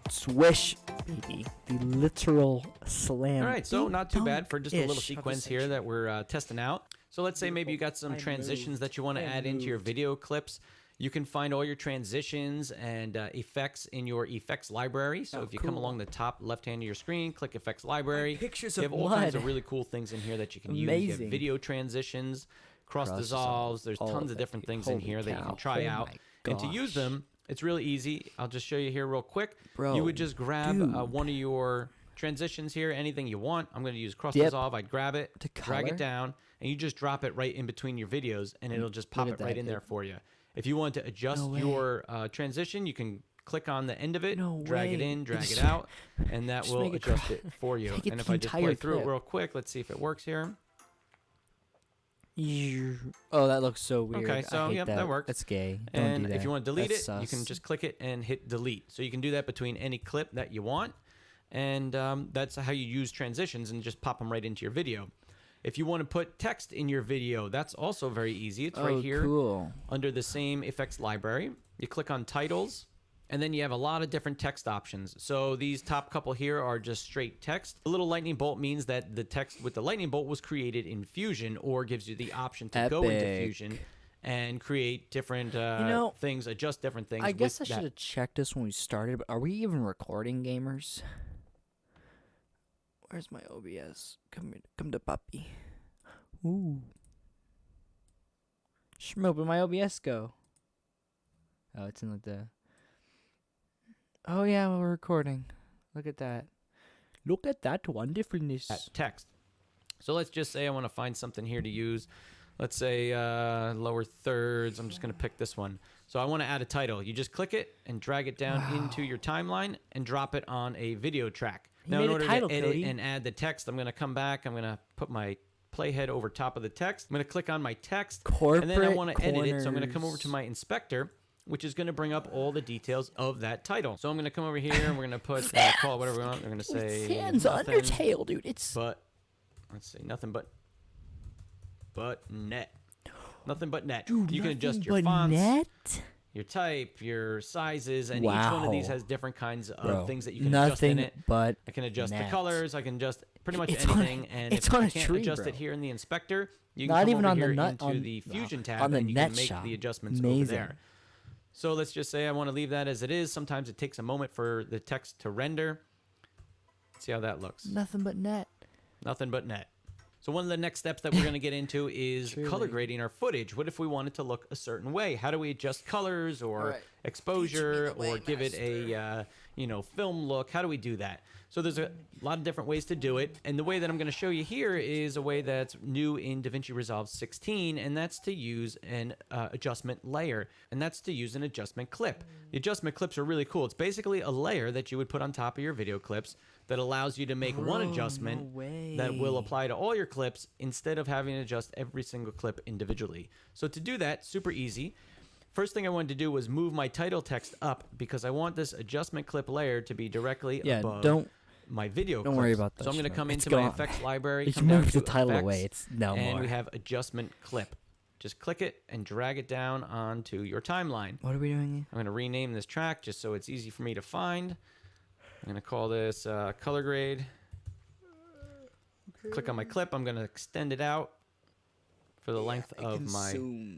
A: swish, baby. The literal slam.
C: All right, so not too bad for just a little
A: Dunk-ish of the
C: sequence here that we're testing out. So let's say maybe you got some transitions that you want to add into your video clips. You can find all your transitions and effects in your effects library. So if you come along the top left hand of your screen, click effects library.
A: Pictures
C: You
A: of
C: have all kinds of
A: blood.
C: really cool things in here that you can use. You have
A: Amazing.
C: video transitions, cross dissolves. There's
A: all
C: tons
A: of
C: of
A: it.
C: different things in
A: Holy
C: here that you
A: cow.
C: can try
A: Oh
C: out.
A: my
C: And to use
A: gosh.
C: them, it's really easy. I'll just show you here real quick.
A: Bro,
C: You would just grab
A: dude.
C: one of your transitions here, anything you want. I'm going to use cross
A: Yep.
C: dissolve. I'd grab it,
A: To
C: drag
A: color?
C: it down, and you just drop it right in between your videos, and it'll just pop
A: at
C: it right
A: that,
C: in there
A: it-
C: for you. If you want to adjust
A: No way.
C: your transition, you can click on the end of it,
A: No
C: drag it
A: way.
C: in, drag it
A: Just-
C: out, and that
A: just
C: will
A: make it
C: adjust
A: cro-
C: it for you.
A: make it
C: And if
A: the
C: I just
A: entire
C: play through it
A: clip.
C: real quick, let's see if it works here.
A: Oh, that looks so weird.
C: Okay,
A: I
C: so,
A: hate
C: yep,
A: that.
C: that works.
A: That's gay. Don't
C: And
A: do that.
C: if you want to delete
A: That's
C: it, you can
A: sus.
C: just click it and hit delete. So you can do that between any clip that you want. And that's how you use transitions and just pop them right into your video. If you want to put text in your video, that's also very easy. It's right here
A: Cool.
C: under the same effects library. You click on titles, and then you have a lot of different text options. So these top couple here are just straight text. The little lightning bolt means that the text with the lightning bolt was created in Fusion, or gives you the option to go into
A: Epic.
C: Fusion and create different
A: know,
C: things, adjust different things.
A: I guess I
C: with
A: should
C: that.
A: have checked this when we started, but are we even recording, gamers? Where's my OBS? Come to puppy. Ooh. Schmoop, where'd my OBS go? Oh, it's in like the... Oh yeah, we're recording. Look at that. Look at that wonderfulness.
C: That text. So let's just say I want to find something here to use. Let's say lower thirds. I'm just going to pick this one. So I want to add a title. You just click it and drag it down into your timeline and drop it on a video track.
A: You
C: Now, in
A: made a
C: order
A: title,
C: to edit
A: Cody.
C: and add the text, I'm going to come back. I'm going to put my playhead over top of the text. I'm going to click on my text. And then I
A: Corporate
C: want to edit it. So I'm going to come over
A: corners.
C: to my inspector, which is going to bring up all the details of that title. So I'm going to come over here and we're going to put, call it whatever we want. We're going to say
A: Sans
C: nothing
A: Undertale, dude. It's
C: but, let's see, nothing but net. Nothing but net.
A: dude,
C: You can adjust
A: nothing
C: your
A: but
C: fonts,
A: net?
C: your type, your sizes, and each one of these
A: Wow.
C: has different kinds of
A: Bro,
C: things that you can adjust in
A: nothing
C: it.
A: but
C: I can adjust the
A: net.
C: colors. I can adjust pretty much
A: It's on-
C: anything. And
A: it's
C: if
A: on
C: I
A: a
C: can't
A: tree,
C: adjust
A: bro.
C: it here in the inspector, you can
A: Not
C: come
A: even
C: over
A: on the
C: here
A: nut-
C: into
A: on-
C: the Fusion
A: on
C: tab,
A: the
C: and you
A: net
C: can make
A: shop.
C: the adjustments over
A: Amazing.
C: there. So let's just say I want to leave that as it is. Sometimes it takes a moment for the text to render. Let's see how that looks.
A: Nothing but net.
C: Nothing but net. So one of the next steps that we're going to get into is color
A: Truly.
C: grading our footage. What if we want it to look a certain way? How do we adjust colors or
A: Alright.
C: exposure
A: Teach me the
C: or
A: way,
C: give it a film look? How do we do that? So there's a lot of different ways to do it. And the way that I'm going to show you here is a way that's new in DaVinci Resolve 16, and that's to use an adjustment layer, and that's to use an adjustment clip. The adjustment clips are really cool. It's basically a layer that you would put on top of your video clips that allows you to make one
A: Bro,
C: adjustment
A: no
C: that will
A: way.
C: apply to all your clips instead of having to adjust every single clip individually. So to do that, super easy. First thing I wanted to do was move my title text up because I want this adjustment clip layer to be directly
A: Yeah,
C: above
A: don't
C: my video
A: don't
C: clips.
A: worry about that.
C: So I'm going to
A: Shmup.
C: come
A: It's
C: into my
A: gone.
C: effects library,
A: You
C: come down
A: move the
C: to
A: title
C: effects,
A: away. It's no
C: and
A: more.
C: we have adjustment clip. Just click it and drag it down onto your timeline.
A: What are we doing here?
C: I'm going to rename this track just so it's easy for me to find. I'm going to call this color grade. Click on my clip. I'm going to extend it out for the length of my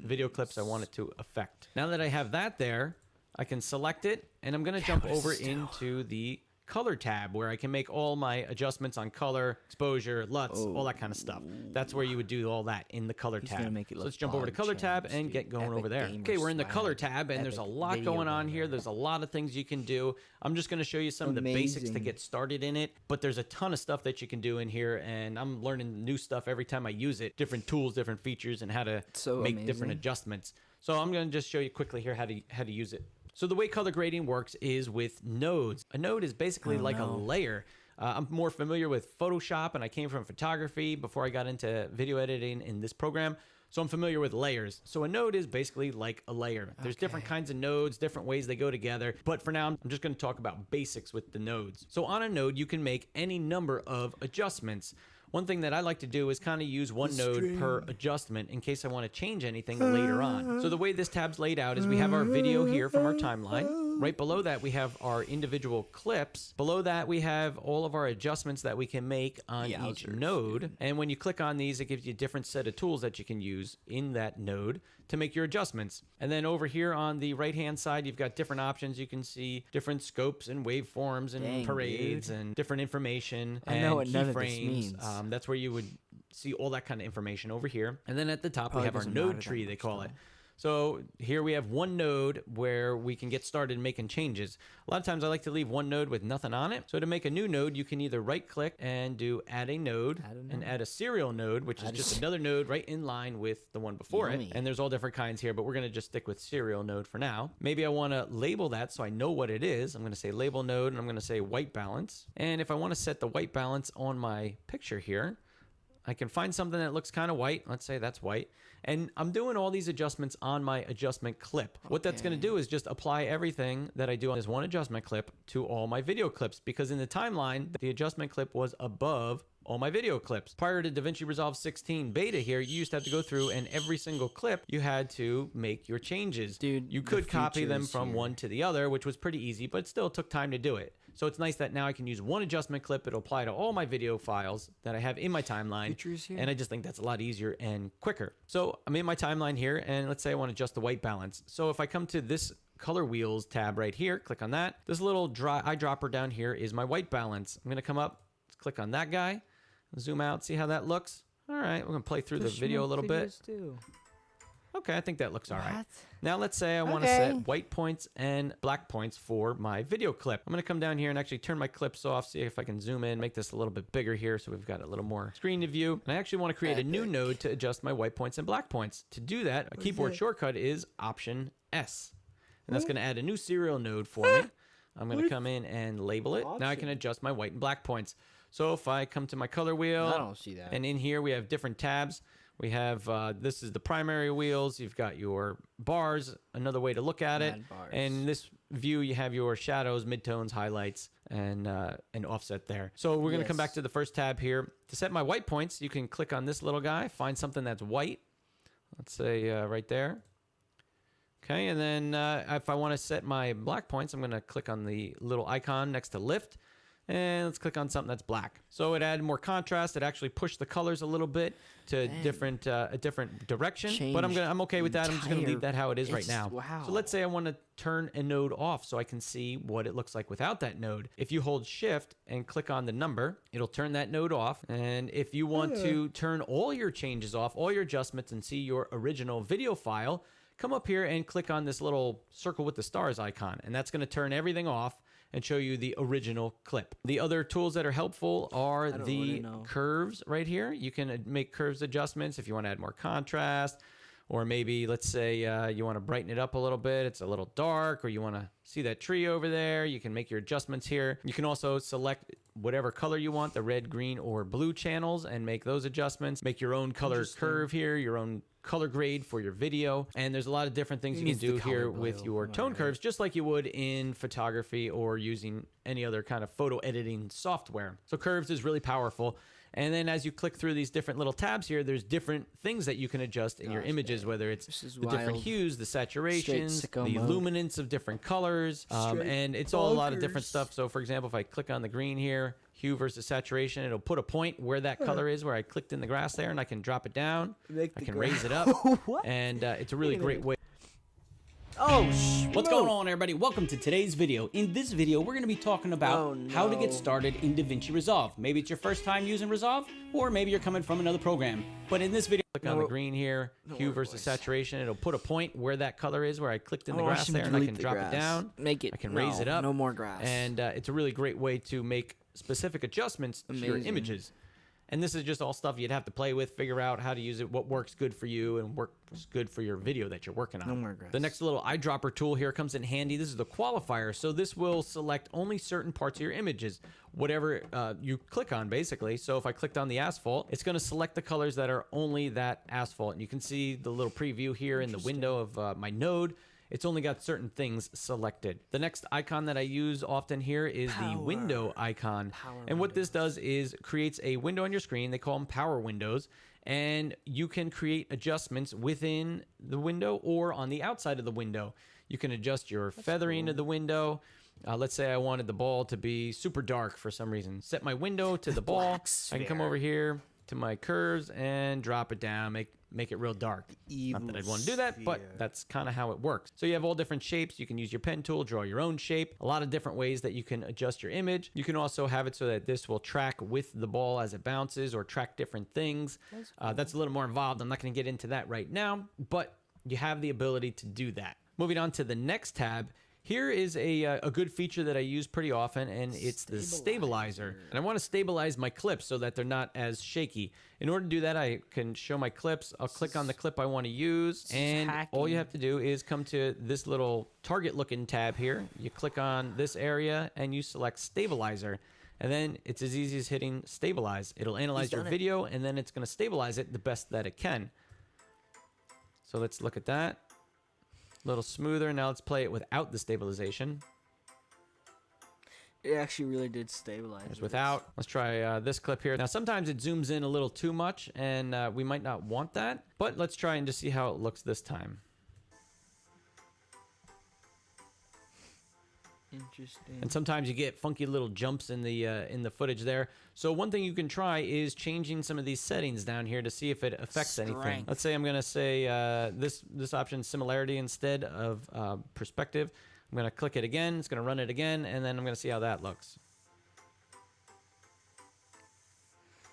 C: video clips I want it to affect. Now that I have that there, I can select it, and I'm going to jump over into the color tab where I can make all my adjustments on color, exposure, LUTs, all that kind of stuff. That's where you would do all that in the color tab.
A: gonna make it
C: So
A: look
C: let's jump over to
A: bog
C: color tab
A: changed,
C: and
A: dude.
C: get going
A: Epic
C: over there.
A: gamer
C: Okay, we're in the color
A: swag.
C: tab, and there's a
A: Epic
C: lot
A: video
C: going on
A: gamer.
C: here. There's a lot of things you can do. I'm just going to show you some of the basics to
A: Amazing.
C: get started in it, but there's a ton of stuff that you can do in here, and I'm learning new stuff every time I use it. Different tools, different features, and how to
A: So
C: make different
A: amazing.
C: adjustments. So I'm going to just show you quickly here how to use it. So the way color grading works is with nodes. A node is basically like a layer. I'm more familiar with Photoshop, and I came from photography before I got into video editing in this program. So I'm familiar with layers. So a node is basically like a layer. There's different kinds of nodes, different ways they go together. But for now, I'm just going to talk about basics with the nodes. So on a node, you can make any number of adjustments. One thing that I like to do is kind of use one node per adjustment in case I want to change anything later on. So the way this tab's laid out is we have our video here from our timeline. Right below that, we have our individual clips. Below that, we have all of our adjustments that we can make on each node. And when you click on these, it gives you a different set of tools that you can use in that node to make your adjustments. And then over here on the right-hand side, you've got different options. You can see different scopes and waveforms and
A: Dang,
C: parades
A: dude.
C: and different information
A: I
C: and
A: know what none of this
C: keyframes.
A: means.
C: That's where you would see all that kind of information over here. And then at the top,
A: Probably
C: we have our
A: doesn't matter
C: node
A: that
C: tree, they
A: much,
C: call
A: though.
C: it. So here we have one node where we can get started making changes. A lot of times I like to leave one node with nothing on it. So to make a new node, you can either right click and do add a node and add a serial node, which is just another node right in line with the one before it. And there's all different kinds here, but we're going to just stick with serial node for now. Maybe I want to label that so I know what it is. I'm going to say label node and I'm going to say white balance. And if I want to set the white balance on my picture here, I can find something that looks kind of white. Let's say that's white. And I'm doing all these adjustments on my adjustment clip. What that's going to do is just apply everything that I do on this one adjustment clip to all my video clips, because in the timeline, the adjustment clip was above all my video clips. Prior to DaVinci Resolve 16 beta here, you used to have to go through and every single clip you had to make your changes.
A: Dude,
C: you could copy them from one to the other, which was pretty easy, but it still took time to do it. So it's nice that now I can use one adjustment clip. It'll apply to all my video files that I have in my timeline. And I just think that's a lot easier and quicker. So I'm in my timeline here, and let's say I want to adjust the white balance. So if I come to this color wheels tab right here, click on that. This little eyedropper down here is my white balance. I'm going to come up, click on that guy, zoom out, see how that looks. All right, we're going to play through the video a little bit. Okay, I think that looks all right. Now let's say I want to set white points and black points for my video clip. I'm going to come down here and actually turn my clips off, see if I can zoom in, make this a little bit bigger here so we've got a little more screen to view. And I actually want to create a new node to adjust my white points and black points. To do that, a keyboard shortcut is Option S. And that's going to add a new serial node for me. I'm going to come in and label it. Now I can adjust my white and black points. So if I come to my color wheel,
A: I don't see that.
C: And in here we have different tabs. We have, this is the primary wheels. You've got your bars, another way to look at it. And in this view, you have your shadows, midtones, highlights, and offset there. So we're going to come back to the first tab here. To set my white points, you can click on this little guy, find something that's white. Let's say right there. Okay, and then if I want to set my black points, I'm going to click on the little icon next to lift. And let's click on something that's black. So it added more contrast. It actually pushed the colors a little bit to a different direction. But I'm okay with that. I'm just going to leave that how it is right now.
A: Wow.
C: So let's say I want to turn a node off so I can see what it looks like without that node. If you hold Shift and click on the number, it'll turn that node off. And if you want to turn all your changes off, all your adjustments, and see your original video file, come up here and click on this little circle with the stars icon. And that's going to turn everything off and show you the original clip. The other tools that are helpful are the curves right here. You can make curves adjustments if you want to add more contrast, or maybe let's say you want to brighten it up a little bit. It's a little dark, or you want to see that tree over there. You can make your adjustments here. You can also select whatever color you want, the red, green, or blue channels, and make those adjustments. Make your own color curve here, your own color grade for your video. And there's a lot of different things you can do here with your tone curves, just like you would in photography or using any other kind of photo editing software. So curves is really powerful. And then as you click through these different little tabs here, there's different things that you can adjust in your images, whether it's the different hues, the saturations, the luminance of different colors, and it's all a lot of different stuff. So for example, if I click on the green here, hue versus saturation, it'll put a point where that color is, where I clicked in the grass there, and I can drop it down, I can raise it up, and it's a really great way. What's going on, everybody? Welcome to today's video. In this video, we're going to be talking about how to get started in DaVinci Resolve. Maybe it's your first time using Resolve, or maybe you're coming from another program. But in this video, click on the green here, hue versus saturation. It'll put a point where that color is, where I clicked in the grass there, and I can drop it down. I can raise it up.
A: No more grass.
C: And it's a really great way to make specific adjustments to your images. And this is just all stuff you'd have to play with, figure out how to use it, what works good for you and works good for your video that you're working on.
A: No more grass.
C: The next little eyedropper tool here comes in handy. This is the qualifier. So this will select only certain parts of your images, whatever you click on, basically. So if I clicked on the asphalt, it's going to select the colors that are only that asphalt. And you can see the little preview here in the window of my node. It's only got certain things selected. The next icon that I use often here is the window icon. And what this does is creates a window on your screen. They call them power windows. And you can create adjustments within the window or on the outside of the window. You can adjust your feathering of the window. Let's say I wanted the ball to be super dark for some reason. Set my window to the ball. I can come over here to my curves and drop it down, make it real dark. Not that I'd want to do that, but that's kind of how it works. So you have all different shapes. You can use your pen tool, draw your own shape. A lot of different ways that you can adjust your image. You can also have it so that this will track with the ball as it bounces or track different things. That's a little more involved. I'm not going to get into that right now, but you have the ability to do that. Moving on to the next tab. Here is a good feature that I use pretty often, and it's the stabilizer. And I want to stabilize my clips so that they're not as shaky. In order to do that, I can show my clips. I'll click on the clip I want to use, and all you have to do is come to this little target-looking tab here. You click on this area, and you select stabilizer. And then it's as easy as hitting stabilize. It'll analyze your video, and then it's going to stabilize it the best that it can. So let's look at that. A little smoother. Now let's play it without the stabilization.
A: It actually really did stabilize.
C: There's without. Let's try this clip here. Now sometimes it zooms in a little too much, and we might not want that. But let's try and just see how it looks this time.
A: Interesting.
C: And sometimes you get funky little jumps in the footage there. So one thing you can try is changing some of these settings down here to see if it affects anything. Let's say I'm gonna say this option similarity instead of perspective. I'm gonna click it again. It's gonna run it again, and then I'm gonna see how that looks.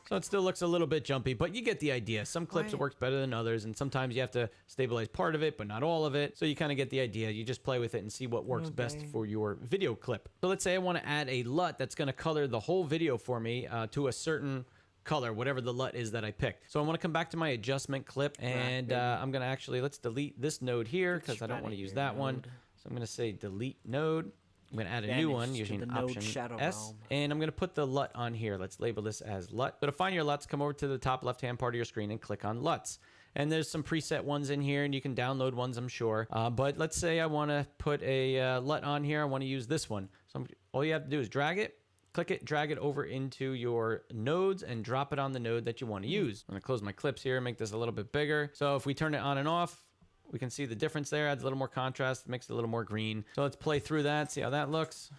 C: So it still looks a little bit jumpy, but you get the idea. Some clips it works better than others, and sometimes you have to stabilize part of it, but not all of it. So you kind of get the idea. You just play with it and see what works best for your video clip. So let's say I want to add a LUT that's going to color the whole video for me to a certain color, whatever the LUT is that I picked. So I want to come back to my adjustment clip, and I'm going to actually, let's delete this node here because I don't want to use that one. So I'm going to say delete node. I'm going to add a new one using Option S, and I'm going to put the LUT on here. Let's label this as LUT. So to find your LUTs, come over to the top left-hand part of your screen and click on LUTs. And there's some preset ones in here, and you can download ones, I'm sure. But let's say I want to put a LUT on here. I want to use this one. So all you have to do is drag it, click it, drag it over into your nodes, and drop it on the node that you want to use. I'm going to close my clips here, make this a little bit bigger. So if we turn it on and off, we can see the difference there. Adds a little more contrast, makes it a little more green. So let's play through that, see how that looks.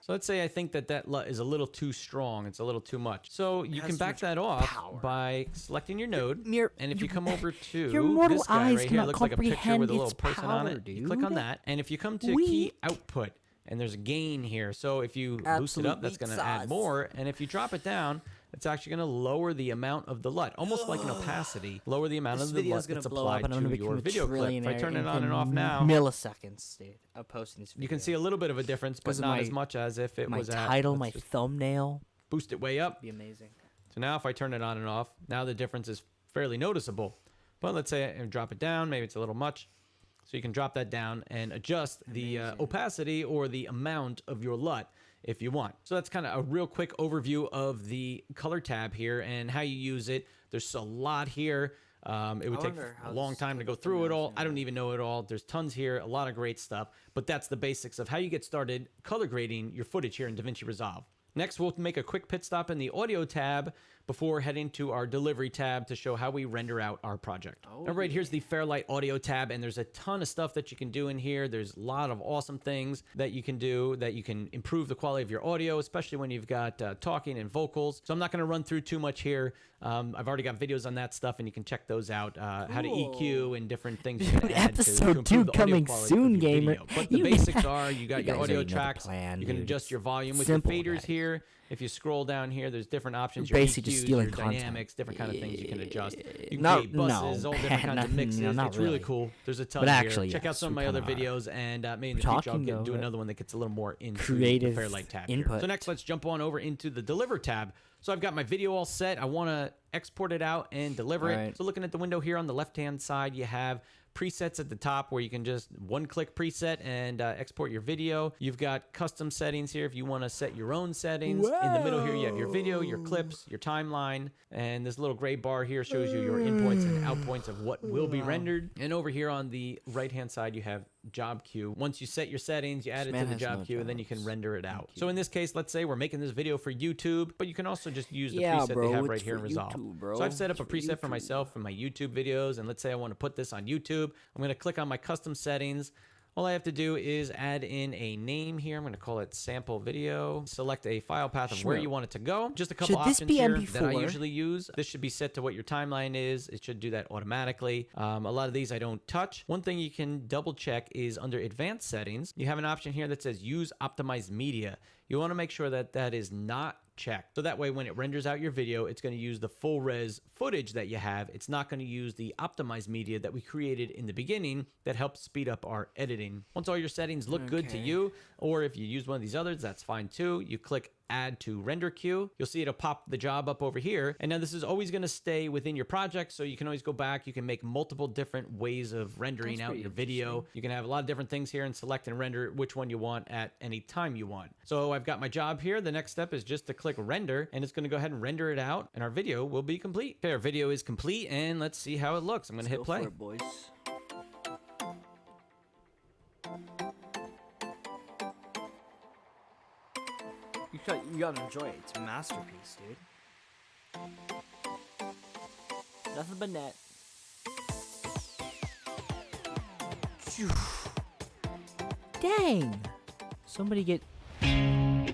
C: So let's say I think that LUT is a little too strong. It's a little too much. So you can back that off by selecting your node. And if you come over to this guy right here, it looks like a picture with a little person on it. You click on that. And if you come to key output, and there's a gain here. So if you boost it up, that's going to add more. And if you drop it down, it's actually going to lower the amount of the LUT, almost like an opacity. Lower the amount of the LUT that's applied to your video clip. If I turn it on and off now,
A: milliseconds, dude, of posting this video.
C: You can see a little bit of a difference, but not as much as if it was at
A: my title, my thumbnail.
C: Boost it way up.
A: Be amazing.
C: So now if I turn it on and off, now the difference is fairly noticeable. But let's say I drop it down. Maybe it's a little much. So you can drop that down and adjust the opacity or the amount of your LUT if you want. So that's kind of a real quick overview of the color tab here and how you use it. There's a lot here. It would take a long time to go through it all. I don't even know it all. There's tons here, a lot of great stuff. But that's the basics of how you get started color grading your footage here in DaVinci Resolve. Next, we'll make a quick pit stop in the audio tab before heading to our delivery tab to show how we render out our project. All right, here's the Fairlight audio tab, and there's a ton of stuff that you can do in here. There's a lot of awesome things that you can do that you can improve the quality of your audio, especially when you've got talking and vocals. So I'm not going to run through too much here. I've already got videos on that stuff, and you can check those out. How to EQ and different things you can add to improve the audio quality of your video. But the basics are you got your audio tracks. You can adjust your volume with your faders here. If you scroll down here, there's different options. Your
A: basically
C: EQs,
A: just stealing
C: your
A: content.
C: dynamics, different kind of things you can adjust. You can create buses, all different kinds of mixes. It's really cool. There's a ton here. Check out some of my other videos, and maybe in the future I'll do another one that gets a little more into the Fairlight tab here. So next, let's jump on over into the Deliver tab. So I've got my video all set. I want to export it out and deliver it. So looking at the window here on the left-hand side, you have presets at the top where you can just one-click preset and export your video. You've got custom settings here if you want to set your own settings. In the middle here, you have your video, your clips, your timeline, and this little gray bar here shows you your inputs and outpoints of what will be rendered. And over here on the right-hand side, you have job queue. Once you set your settings, you add it to the job queue, and then you can render it out. So in this case, let's say we're making this video for YouTube, but you can also just use the preset they have right here in Resolve. So I've set up a preset for myself for my YouTube videos, and let's say I want to put this on YouTube. I'm going to click on my custom settings. All I have to do is add in a name here. I'm going to call it sample video. Select a file path of where you want it to go. Just a couple options here that I usually use. This should be set to what your timeline is. It should do that automatically. A lot of these I don't touch. One thing you can double check is under advanced settings, you have an option here that says use optimized media. You want to make sure that that is not checked. So that way, when it renders out your video, it's going to use the full res footage that you have. It's not going to use the optimized media that we created in the beginning that helps speed up our editing. Once all your settings look good to you, or if you use one of these others, that's fine too. You click add to render queue. You'll see it'll pop the job up over here. And now this is always going to stay within your project. So you can always go back. You can make multiple different ways of rendering out your video. You can have a lot of different things here and select and render which one you want at any time you want. So I've got my job here. The next step is just to click render, and it's going to go ahead and render it out, and our video will be complete. Okay, our video is complete, and let's see how it looks. I'm going to hit play.
A: For it, boys. You gotta enjoy it. It's a masterpiece, dude. Nothing but net. Dang! Somebody get.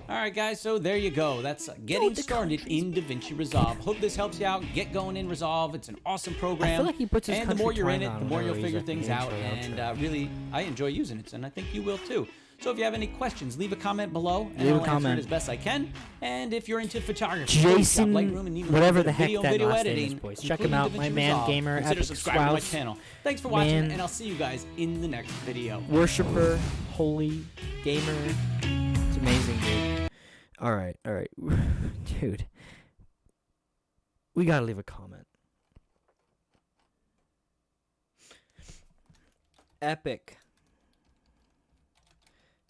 C: All right, guys, so there you go. That's getting started in DaVinci Resolve. Hope this helps you out. Get going in Resolve. It's an awesome program.
A: I feel like he puts his
C: and the more
A: country
C: you're in
A: twang
C: it,
A: on
C: the more you'll
A: whenever
C: figure
A: he's at
C: things
A: the
C: out.
A: intro,
C: And really, I enjoy using it, and I think you will too. So if you have any questions, leave a comment below, and
A: Leave a
C: I'll answer
A: comment.
C: it as best I can. And if you're into photography,
A: Jason,
C: Lightroom, and even
A: whatever
C: a
A: the heck
C: video,
A: that
C: video
A: last name
C: editing,
A: is, boys. Check him
C: including
A: out, my
C: DaVinci
A: man
C: Resolve,
A: gamer,
C: consider
A: Epic
C: subscribing to my
A: Swouse.
C: channel. Thanks for watching,
A: Man.
C: and I'll see you guys in the next video.
A: Worshipper, holy gamer. It's amazing, dude. All right, dude. We gotta leave a comment. Epic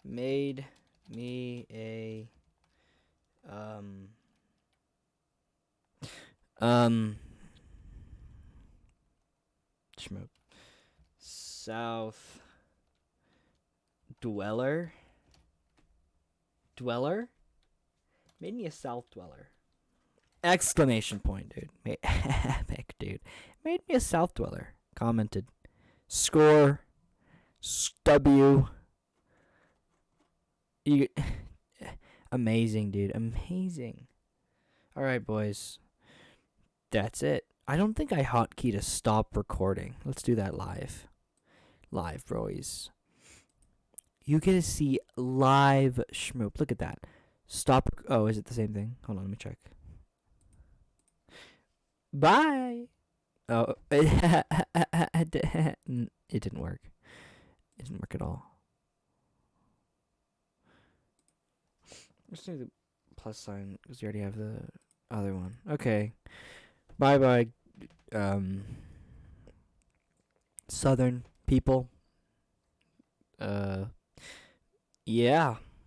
A: made me a Schmoop. South dweller made me a south dweller. Exclamation point, dude. Epic, dude. Made me a south dweller. Commented. Score. W. You. Amazing, dude. Amazing. Alright, boys. That's it. I don't think I hotkey to stop recording. Let's do that live. Live, broys. You get to see live Schmoop. Look at that. Stop. Oh, is it the same thing? Hold on, let me check. Bye. Oh, it didn't work. It didn't work at all. Let's do the plus sign because you already have the other one. Okay. Bye, Southern people. Yeah.